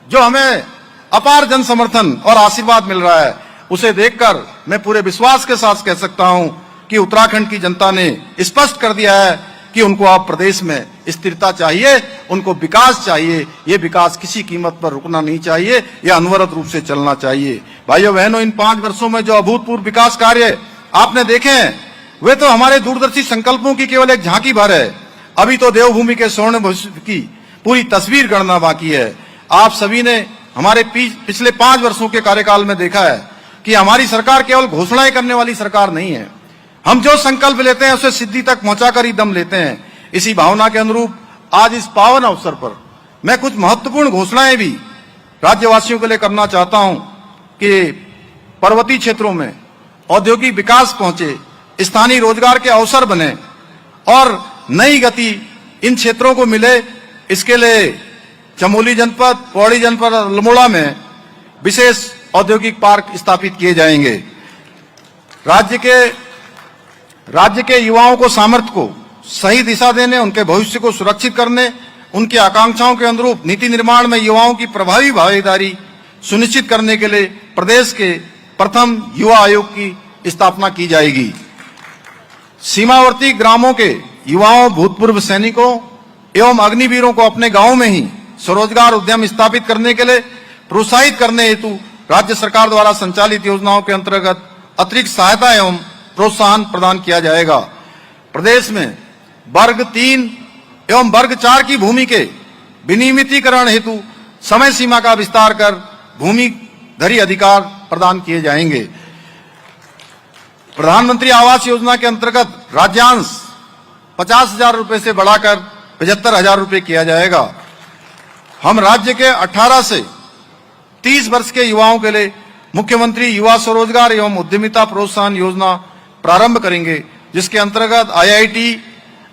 जो हमें अपार जन समर्थन और आशीर्वाद मिल रहा है, उसे देखकर मैं पूरे विश्वास के साथ कह सकता हूं कि उत्तराखंड की जनता ने स्पष्ट कर दिया है कि उनको अब प्रदेश में स्थिरता चाहिए, उनको विकास चाहिए। ये विकास किसी कीमत पर रुकना नहीं चाहिए, यह अनवरत रूप से चलना चाहिए। भाइयों बहनों, इन 5 वर्षों में जो अभूतपूर्व विकास कार्य आपने देखे हैं, वे तो हमारे दूरदर्शी संकल्पों की केवल एक झांकी भर है। अभी तो देवभूमि के स्वर्ण भविष्य की पूरी तस्वीर गढ़ना बाकी है। आप सभी ने हमारे पिछले 5 वर्षों के कार्यकाल में देखा है कि हमारी सरकार केवल घोषणाएं करने वाली सरकार नहीं है। हम जो संकल्प लेते हैं उसे सिद्धि तक पहुंचाकर ही दम लेते हैं। इसी भावना के अनुरूप आज इस पावन अवसर पर मैं कुछ महत्वपूर्ण घोषणाएं भी राज्यवासियों के लिए करना चाहता हूं कि पर्वतीय क्षेत्रों में औद्योगिक विकास पहुंचे, स्थानीय रोजगार के अवसर बने और नई गति इन क्षेत्रों को मिले, इसके लिए चमोली जनपद, पौड़ी जनपद और अल्मोड़ा में विशेष औद्योगिक पार्क स्थापित किए जाएंगे। राज्य के युवाओं को सामर्थ्य को सही दिशा देने, उनके भविष्य को सुरक्षित करने, उनकी आकांक्षाओं के अनुरूप नीति निर्माण में युवाओं की प्रभावी भागीदारी सुनिश्चित करने के लिए प्रदेश के प्रथम युवा आयोग की स्थापना की जाएगी। सीमावर्ती ग्रामों के युवाओं, भूतपूर्व सैनिकों एवं अग्निवीरों को अपने गांव में ही स्वरोजगार उद्यम स्थापित करने के लिए प्रोत्साहित करने हेतु राज्य सरकार द्वारा संचालित योजनाओं के अंतर्गत अतिरिक्त सहायता एवं प्रोत्साहन प्रदान किया जाएगा। प्रदेश में वर्ग 3 एवं वर्ग 4 की भूमि के विनियमितीकरण हेतु समय सीमा का विस्तार कर भूमि धरी अधिकार प्रदान किए जाएंगे। प्रधानमंत्री आवास योजना के अंतर्गत राज्यांश 50,000 रुपए से बढ़ाकर 75,000 रुपए किया जाएगा। हम राज्य के 18 से 30 वर्ष के युवाओं के लिए मुख्यमंत्री युवा स्वरोजगार एवं उद्यमिता प्रोत्साहन योजना प्रारंभ करेंगे, जिसके अंतर्गत IIT,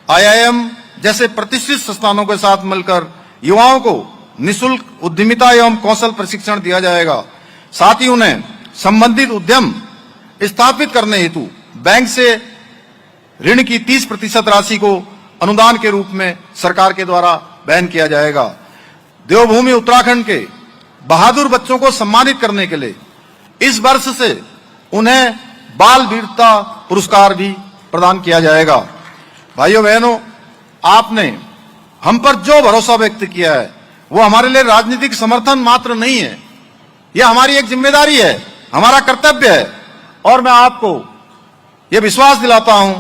IIM जैसे प्रतिष्ठित संस्थानों के साथ मिलकर युवाओं को निःशुल्क उद्यमिता एवं कौशल प्रशिक्षण दिया जाएगा। साथ ही उन्हें संबंधित उद्यम स्थापित करने हेतु बैंक से ऋण की 30% राशि को अनुदान के रूप में सरकार के द्वारा वहन किया जाएगा। देवभूमि उत्तराखंड के बहादुर बच्चों को सम्मानित करने के लिए इस वर्ष से उन्हें बाल वीरता पुरस्कार भी प्रदान किया जाएगा। भाइयों बहनों, आपने हम पर जो भरोसा व्यक्त किया है वो हमारे लिए राजनीतिक समर्थन मात्र नहीं है, यह हमारी एक जिम्मेदारी है, हमारा कर्तव्य है। और मैं आपको यह विश्वास दिलाता हूं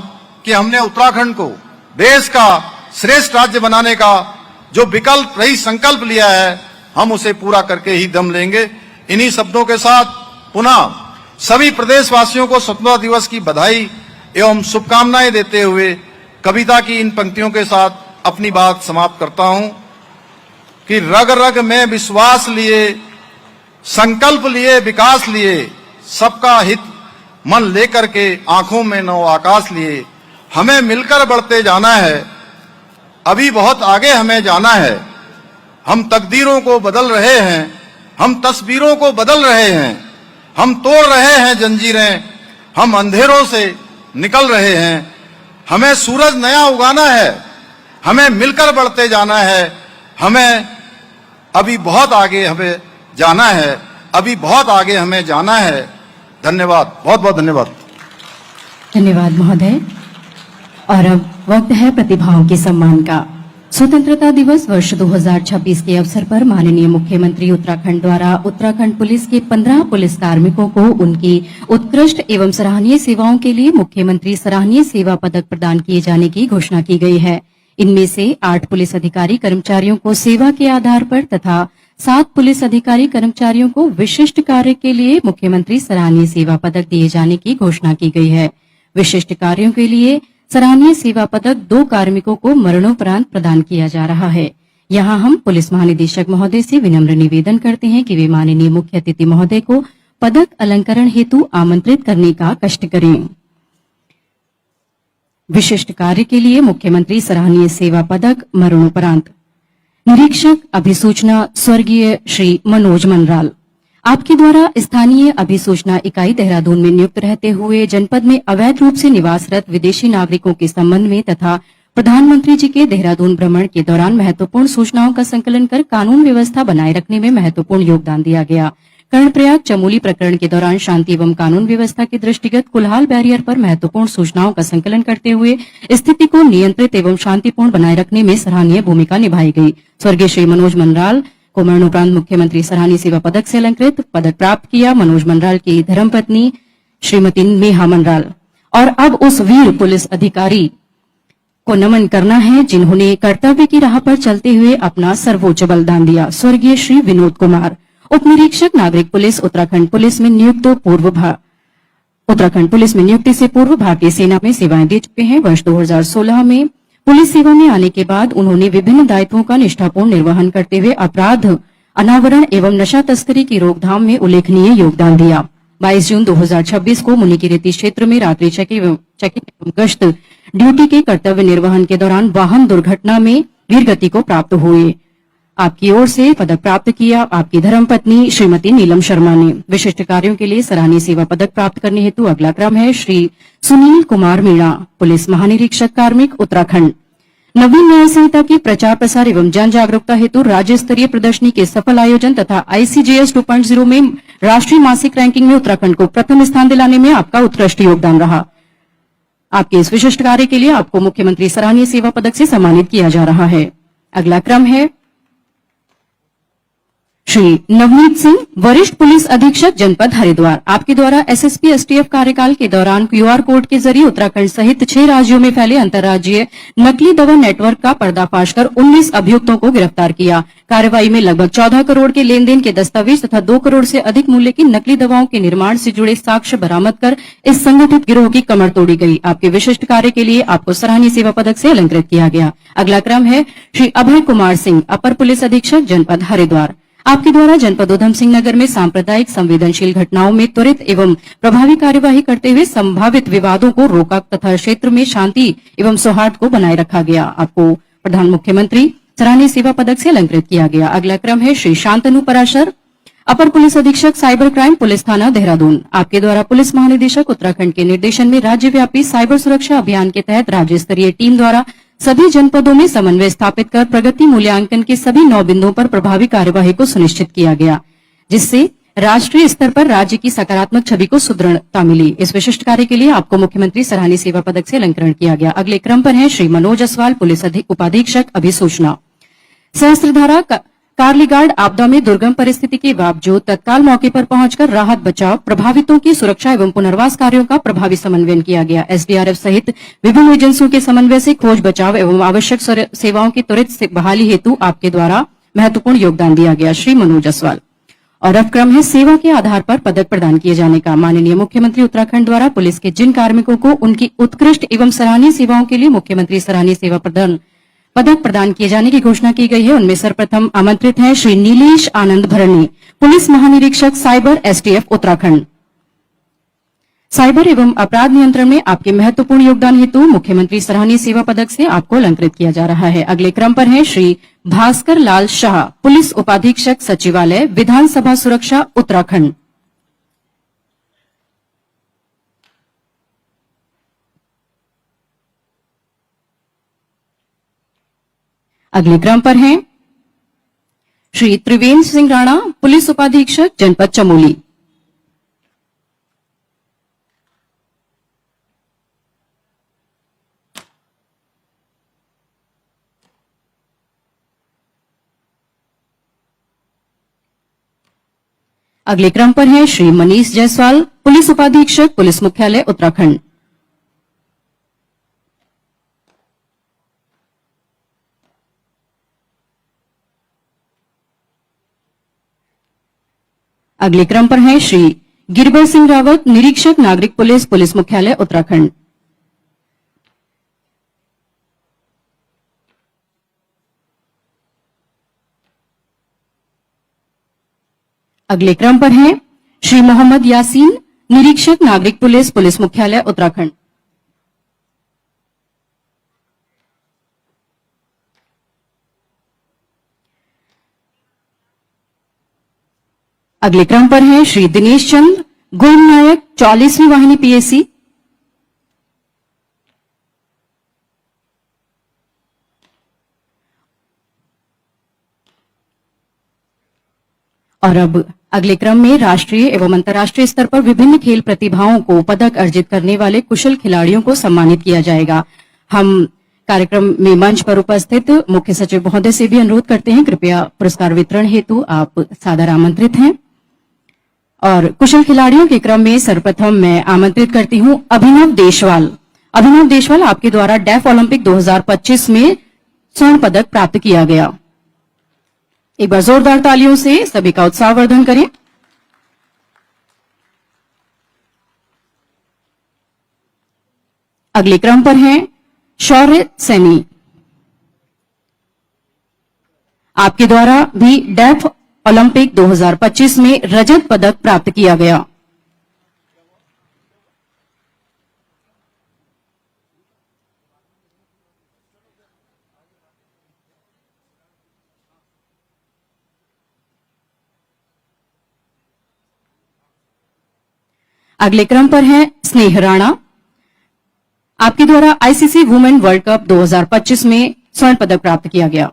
कि हमने उत्तराखंड को देश का श्रेष्ठ राज्य बनाने का जो विकल्प रही संकल्प लिया है, हम उसे पूरा करके ही दम लेंगे। इन्हीं शब्दों के साथ पुनः सभी प्रदेशवासियों को स्वतंत्रता दिवस की बधाई एवं शुभकामनाएं देते हुए कविता की इन पंक्तियों के साथ अपनी बात समाप्त करता हूं कि रग रग में विश्वास लिए, संकल्प लिए, विकास लिए, सबका हित मन लेकर के आंखों में नौ आकाश लिए, हमें मिलकर बढ़ते जाना है, अभी बहुत आगे हमें जाना है। हम तकदीरों को बदल रहे हैं, हम तस्वीरों को बदल रहे हैं, हम तोड़ रहे हैं जंजीरें, हम अंधेरों से निकल रहे हैं। हमें सूरज नया उगाना है, हमें मिलकर बढ़ते जाना है, हमें अभी बहुत आगे हमें जाना है, अभी बहुत आगे हमें जाना है। धन्यवाद, बहुत बहुत धन्यवाद। धन्यवाद महोदय। और अब वक्त है प्रतिभाओं के सम्मान का। स्वतंत्रता दिवस वर्ष 2026 के अवसर पर माननीय मुख्यमंत्री उत्तराखंड द्वारा उत्तराखंड पुलिस के 15 पुलिस कार्मिकों को उनकी उत्कृष्ट एवं सराहनीय सेवाओं के लिए मुख्यमंत्री सराहनीय सेवा पदक प्रदान किए जाने की घोषणा की गई है। इनमें से 8 पुलिस अधिकारी कर्मचारियों को सेवा के आधार पर तथा 7 पुलिस अधिकारी कर्मचारियों को विशिष्ट कार्य के लिए मुख्यमंत्री सराहनीय सेवा पदक दिए जाने की घोषणा की गई है। विशिष्ट कार्यों के लिए सराहनीय सेवा पदक 2 कार्मिकों को मरणोपरांत प्रदान किया जा रहा है। यहाँ हम पुलिस महानिदेशक महोदय से विनम्र निवेदन करते हैं कि वे माननीय मुख्य अतिथि महोदय को पदक अलंकरण हेतु आमंत्रित करने का कष्ट करें। विशिष्ट कार्य के लिए मुख्यमंत्री सराहनीय सेवा पदक मरणोपरांत निरीक्षक अभिसूचना स्वर्गीय श्री मनोज मनराल, आपके द्वारा स्थानीय अभिसूचना इकाई देहरादून में नियुक्त रहते हुए जनपद में अवैध रूप से निवासरत विदेशी नागरिकों के संबंध में तथा प्रधानमंत्री जी के देहरादून भ्रमण के दौरान महत्वपूर्ण सूचनाओं का संकलन कर कानून व्यवस्था बनाए रखने में महत्वपूर्ण योगदान दिया गया। कर्णप्रयाग चमोली प्रकरण के दौरान शांति एवं कानून व्यवस्था के दृष्टिगत कुल्हाल बैरियर पर महत्वपूर्ण सूचनाओं का संकलन करते हुए स्थिति को नियंत्रित एवं शांतिपूर्ण बनाए रखने में सराहनीय भूमिका निभाई गई। स्वर्गीय श्री मनोज मनराल को मरणोपरांत मुख्यमंत्री सराहनीय सेवा पदक से अलंकृत पदक प्राप्त किया। मनोज मनराल की धर्मपत्नी श्रीमती नेहा मनराल। और अब उस वीर पुलिस अधिकारी को नमन करना है जिन्होंने कर्तव्य की राह पर चलते हुए अपना सर्वोच्च बलिदान दिया। स्वर्गीय श्री विनोद कुमार, उप निरीक्षक नागरिक पुलिस, उत्तराखंड पुलिस में नियुक्ति से पूर्व भारतीय सेना में सेवाएं दे चुके हैं। वर्ष 2016 में पुलिस सेवा में आने के बाद उन्होंने विभिन्न दायित्वों का निष्ठापूर्ण निर्वहन करते हुए अपराध, अनावरण एवं नशा तस्करी की रोकथाम में उल्लेखनीय योगदान दिया। 22 जून 2026 को मुनिकीरेती क्षेत्र में रात्रि चेकिंग एवं गश्त ड्यूटी के कर्तव्य निर्वहन के दौरान वाहन दुर्घटना में वीरगति को प्राप्त हुए। आपकी ओर से पदक प्राप्त किया आपकी धर्मपत्नी श्रीमती नीलम शर्मा ने। विशिष्ट कार्यों के लिए सराहनीय सेवा पदक प्राप्त करने हेतु अगला क्रम है श्री सुनील कुमार मीणा, पुलिस महानिरीक्षक कार्मिक, उत्तराखंड। नवीन न्याय संहिता की प्रचार प्रसार एवं जन जागरूकता हेतु राज्य स्तरीय प्रदर्शनी के सफल आयोजन तथा ICJS 2.0 में राष्ट्रीय मासिक रैंकिंग में उत्तराखंड को प्रथम स्थान दिलाने में आपका उत्कृष्ट योगदान रहा। आपके इस विशिष्ट कार्य के लिए आपको मुख्यमंत्री सराहनीय सेवा पदक से सम्मानित किया जा रहा है। अगला क्रम है श्री नवनीत सिंह, वरिष्ठ पुलिस अधीक्षक जनपद हरिद्वार। आपके द्वारा SSP STF कार्यकाल के दौरान QR कोड के जरिए उत्तराखंड सहित 6 राज्यों में फैले अंतर्राज्यीय नकली दवा नेटवर्क का पर्दाफाश कर 19 अभियुक्तों को गिरफ्तार किया। कार्रवाई में लगभग 14 करोड़ के लेन देन के दस्तावेज तथा 2 करोड़ से अधिक मूल्य की नकली दवाओं के निर्माण से जुड़े साक्ष्य बरामद कर इस संगठित गिरोह की कमर तोड़ी गई। आपके विशिष्ट कार्य के लिए आपको सराहनीय सेवा पदक से अलंकृत किया गया। अगला क्रम है श्री अभय कुमार सिंह, अपर पुलिस अधीक्षक जनपद हरिद्वार। आपके द्वारा जनपद उधम सिंह नगर में सांप्रदायिक संवेदनशील घटनाओं में त्वरित एवं प्रभावी कार्यवाही करते हुए संभावित विवादों को रोका तथा क्षेत्र में शांति एवं सौहार्द को बनाए रखा गया। आपको प्रधान मुख्यमंत्री सराहनीय सेवा पदक से अलंकृत किया गया। अगला क्रम है श्री शांतनु पराशर, अपर पुलिस अधीक्षक साइबर क्राइम, पुलिस थाना देहरादून। आपके द्वारा पुलिस महानिदेशक उत्तराखंड के निर्देशन में राज्यव्यापी साइबर सुरक्षा अभियान के तहत राज्य स्तरीय टीम द्वारा सभी जनपदों में समन्वय स्थापित कर प्रगति मूल्यांकन के सभी 9 बिंदुओं पर प्रभावी कार्यवाही को सुनिश्चित किया गया, जिससे राष्ट्रीय स्तर पर राज्य की सकारात्मक छवि को सुदृढ़ता मिली। इस विशिष्ट कार्य के लिए आपको मुख्यमंत्री सराहनीय सेवा पदक से अलंकरण किया गया। अगले क्रम पर है श्री मनोज असवाल, पुलिस उपाधीक्षक अभिसूचना। सहस्त्रधारा कार्लीगार्ड आपदा में दुर्गम परिस्थिति के बावजूद तत्काल मौके पर पहुंचकर राहत बचाव, प्रभावितों की सुरक्षा एवं पुनर्वास कार्यों का प्रभावी समन्वयन किया गया। SDRF सहित विभिन्न एजेंसियों के समन्वय से खोज बचाव एवं आवश्यक सेवाओं की त्वरित बहाली हेतु आपके द्वारा महत्वपूर्ण योगदान दिया गया, श्री मनोज असवाल। और अब क्रम है सेवा के आधार पर पदक प्रदान किए जाने का। माननीय मुख्यमंत्री उत्तराखंड द्वारा पुलिस के जिन कार्मिकों को उनकी उत्कृष्ट एवं सराहनीय सेवाओं के लिए मुख्यमंत्री सराहनीय सेवा पदक प्रदान किए जाने की घोषणा की गई है, उनमें सर्वप्रथम आमंत्रित हैं श्री नीलेश आनंद भरणी, पुलिस महानिरीक्षक साइबर STF उत्तराखंड। साइबर एवं अपराध नियंत्रण में आपके महत्वपूर्ण योगदान हेतु मुख्यमंत्री सराहनीय सेवा पदक से आपको अलंकृत किया जा रहा है। अगले क्रम पर है श्री भास्कर लाल शाह, पुलिस उपाधीक्षक सचिवालय, विधानसभा सुरक्षा, उत्तराखंड। अगले क्रम पर हैं श्री त्रिवेंद्र सिंह राणा, पुलिस उपाधीक्षक जनपद चमोली। अगले क्रम पर हैं श्री मनीष जायसवाल, पुलिस उपाधीक्षक, पुलिस मुख्यालय, उत्तराखंड। अगले क्रम पर हैं श्री गिरिबर सिंह रावत, निरीक्षक नागरिक पुलिस, पुलिस मुख्यालय, उत्तराखंड। अगले क्रम पर हैं श्री मोहम्मद यासीन, निरीक्षक नागरिक पुलिस, पुलिस मुख्यालय, उत्तराखंड। अगले क्रम पर हैं श्री दिनेश चंद, गुण नायक, 44वीं वाहिनी PAC। और अब अगले क्रम में राष्ट्रीय एवं अंतर्राष्ट्रीय स्तर पर विभिन्न खेल प्रतिभाओं को पदक अर्जित करने वाले कुशल खिलाड़ियों को सम्मानित किया जाएगा। हम कार्यक्रम में मंच पर उपस्थित मुख्य सचिव महोदय से भी अनुरोध करते हैं, कृपया पुरस्कार वितरण हेतु आप सादर आमंत्रित हैं। और कुशल खिलाड़ियों के क्रम में सर्वप्रथम मैं आमंत्रित करती हूं अभिनव देशवाल। अभिनव देशवाल, आपके द्वारा डेफ ओलंपिक 2025 में स्वर्ण पदक प्राप्त किया गया। एक बार जोरदार तालियों से सभी का उत्साहवर्धन करें। अगले क्रम पर हैं शौर्य सैनी, आपके द्वारा भी डेफ ओलंपिक 2025 में रजत पदक प्राप्त किया गया। अगले क्रम पर हैं स्नेह राणा। आपके द्वारा आईसीसी वुमेन वर्ल्ड कप 2025 में स्वर्ण पदक प्राप्त किया गया।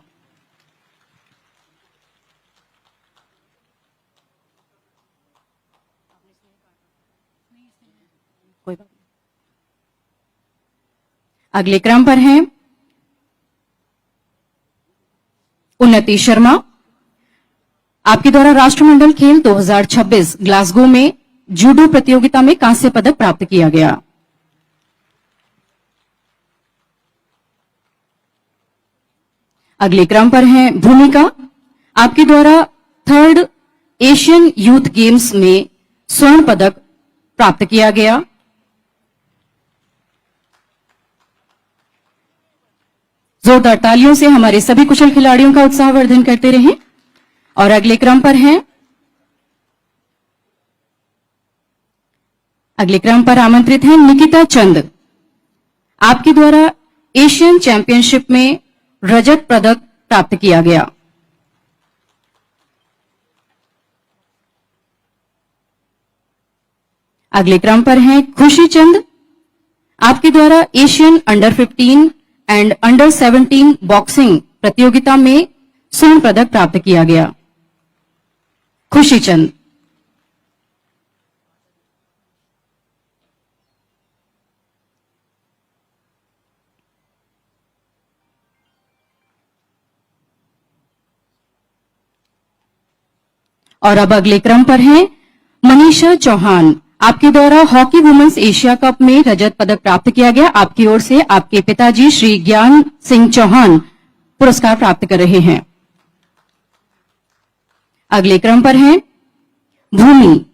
अगले क्रम पर हैं उन्नति शर्मा। आपके द्वारा राष्ट्रमंडल खेल 2026 ग्लासगो में जूडो प्रतियोगिता में कांस्य पदक प्राप्त किया गया। अगले क्रम पर हैं भूमिका। आपके द्वारा 3rd एशियन यूथ गेम्स में स्वर्ण पदक प्राप्त किया गया। जोरदार तालियों से हमारे सभी कुशल खिलाड़ियों का उत्साहवर्धन करते रहें। और अगले क्रम पर आमंत्रित हैं निकिता चंद। आपके द्वारा एशियन चैंपियनशिप में रजत पदक प्राप्त किया गया। अगले क्रम पर हैं खुशी चंद। आपके द्वारा Asian under 15 and under 17 boxing प्रतियोगिता में स्वर्ण पदक प्राप्त किया गया। खुशी चंद। और अब अगले क्रम पर हैं मनीषा चौहान। आपके द्वारा हॉकी वुमेन्स एशिया कप में रजत पदक प्राप्त किया गया। आपकी ओर से आपके पिताजी श्री ज्ञान सिंह चौहान पुरस्कार प्राप्त कर रहे हैं। अगले क्रम पर हैं भूमि।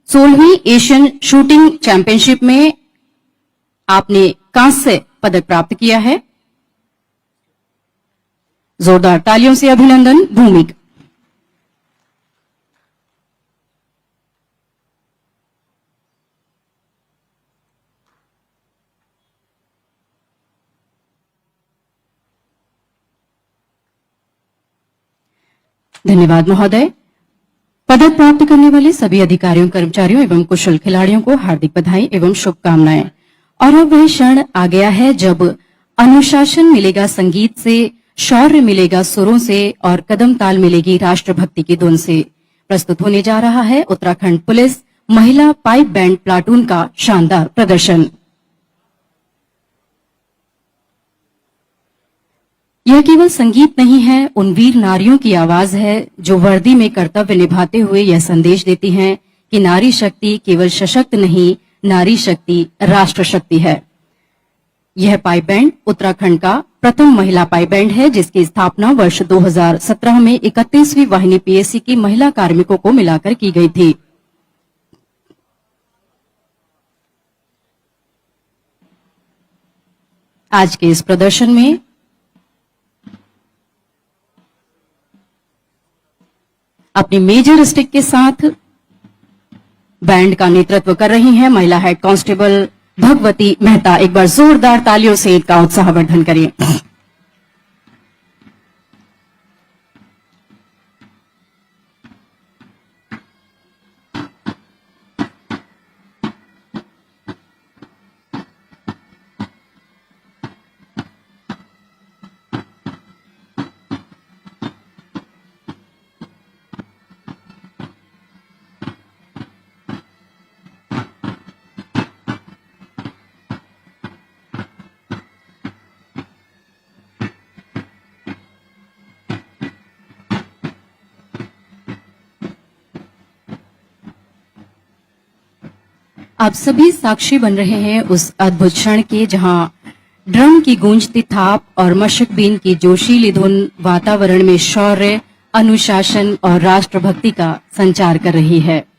16वीं एशियन शूटिंग चैंपियनशिप में आपने कांस्य पदक प्राप्त किया है। जोरदार तालियों से अभिनंदन भूमि। धन्यवाद महोदय। पदक प्राप्त करने वाले सभी अधिकारियों, कर्मचारियों एवं कुशल खिलाड़ियों को हार्दिक बधाई एवं शुभकामनाएं। और अब वह क्षण आ गया है जब अनुशासन मिलेगा संगीत से, शौर्य मिलेगा सुरों से और कदम ताल मिलेगी राष्ट्रभक्ति की धुन से। प्रस्तुत होने जा रहा है उत्तराखंड पुलिस महिला पाइप बैंड प्लाटून का शानदार प्रदर्शन। यह केवल संगीत नहीं है, उन वीर नारियों की आवाज है जो वर्दी में कर्तव्य निभाते हुए यह संदेश देती हैं कि नारी शक्ति केवल सशक्त नहीं, नारी शक्ति राष्ट्र शक्ति है। यह पाइप बैंड उत्तराखंड का प्रथम महिला पाइप बैंड है जिसकी स्थापना वर्ष 2017 में 31वीं वाहिनी पीएससी की महिला कार्मिकों को मिलाकर की गई थी। आज के इस प्रदर्शन में अपनी मेजर स्टिक के साथ बैंड का नेतृत्व कर रही हैं महिला हेड कांस्टेबल भगवती मेहता। एक बार जोरदार तालियों से इनका उत्साहवर्धन करें। आप सभी साक्षी बन रहे हैं उस अद्भुत क्षण के जहां ड्रम की गूंजती थाप और मशकबीन की जोशीली धुन वातावरण में शौर्य, अनुशासन और राष्ट्रभक्ति का संचार कर रही है।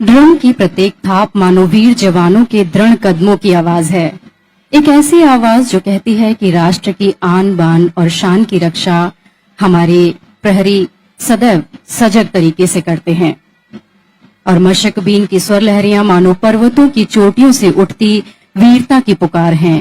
ड्रम की प्रत्येक थाप मानो वीर जवानों के दृढ़ कदमों की आवाज है। एक ऐसी आवाज जो कहती है कि राष्ट्र की आन बान और शान की रक्षा हमारे प्रहरी सदैव सजग तरीके से करते हैं। और मशक बीन की स्वर लहरियां मानो पर्वतों की चोटियों से उठती वीरता की पुकार हैं।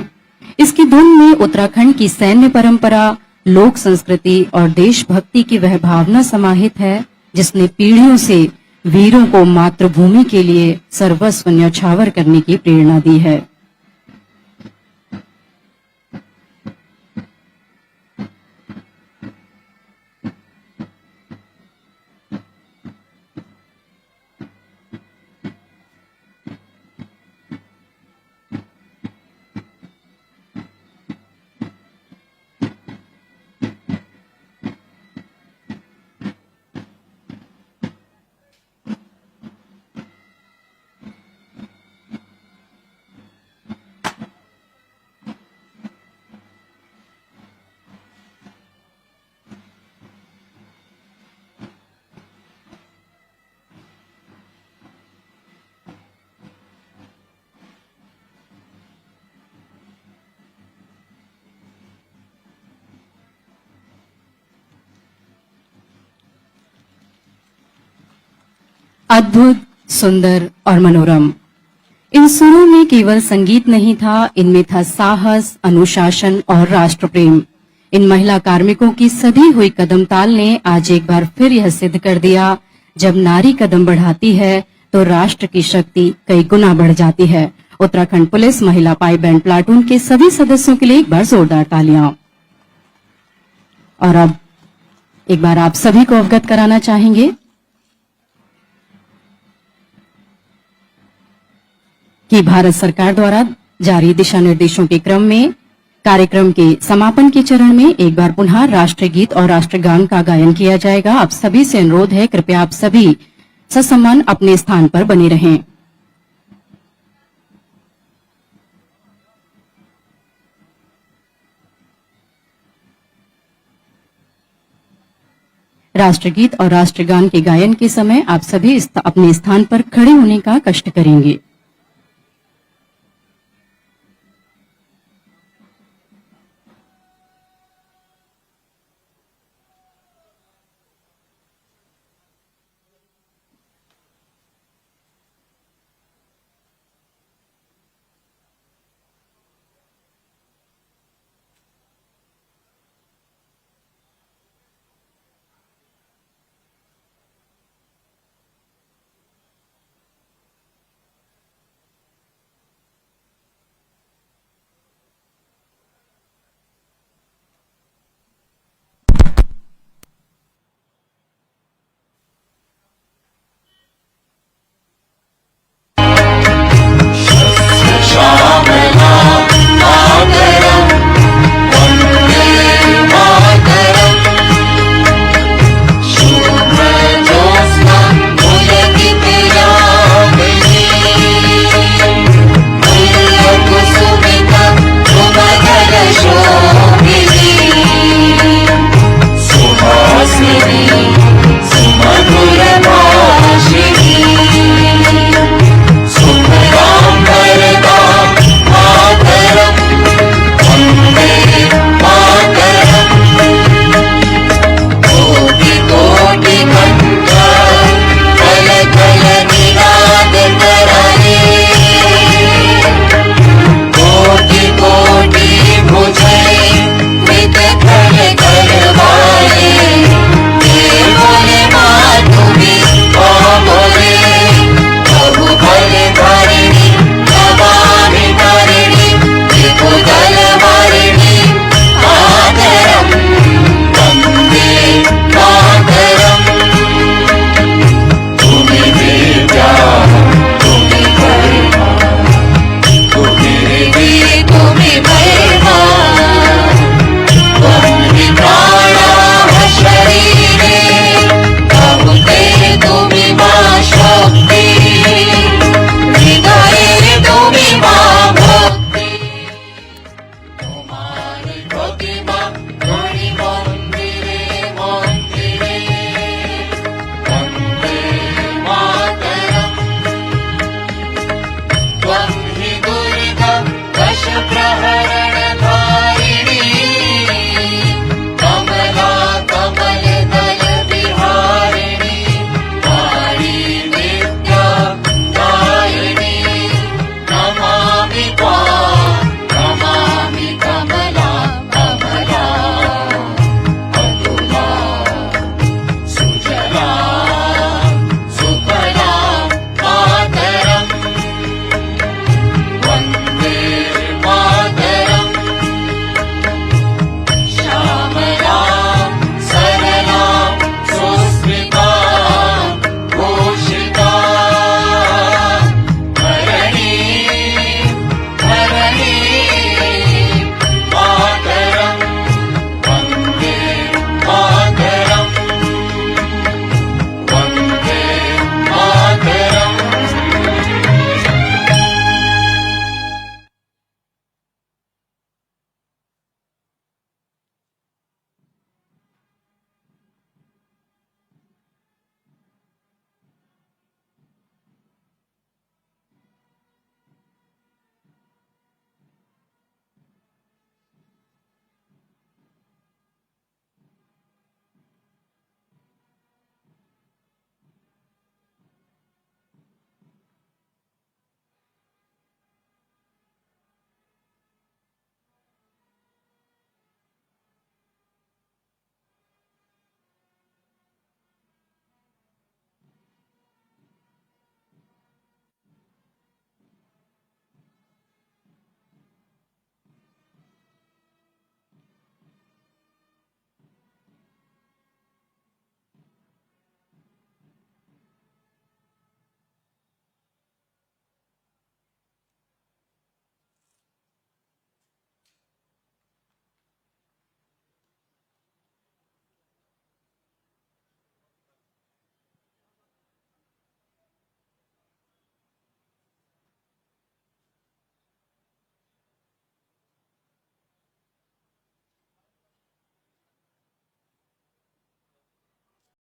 इसकी धुन में उत्तराखंड की सैन्य परंपरा, लोक संस्कृति और देशभक्ति की वह भावना समाहित है जिसने पीढ़ियों से वीरों को मातृभूमि के लिए सर्वस्व न्यौछावर करने की प्रेरणा दी है। अद्भुत, सुंदर और मनोरम। इन सुरों में केवल संगीत नहीं था, इनमें था साहस, अनुशासन और राष्ट्र प्रेम। इन महिला कार्मिकों की सधी हुई कदम ताल ने आज एक बार फिर यह सिद्ध कर दिया, जब नारी कदम बढ़ाती है तो राष्ट्र की शक्ति कई गुना बढ़ जाती है। उत्तराखंड पुलिस महिला पाई बैंड प्लाटून के सभी सदस्यों के लिए एक बार जोरदार तालियां। और अब एक बार आप सभी को अवगत कराना चाहेंगे कि भारत सरकार द्वारा जारी दिशा निर्देशों के क्रम में कार्यक्रम के समापन के चरण में एक बार पुनः राष्ट्रीय गीत और राष्ट्रगान का गायन किया जाएगा। आप सभी से अनुरोध है, कृपया आप सभी ससम्मान अपने स्थान पर बने रहें। राष्ट्रगीत और राष्ट्रगान के गायन के समय आप सभी अपने स्थान पर खड़े होने का कष्ट करेंगे।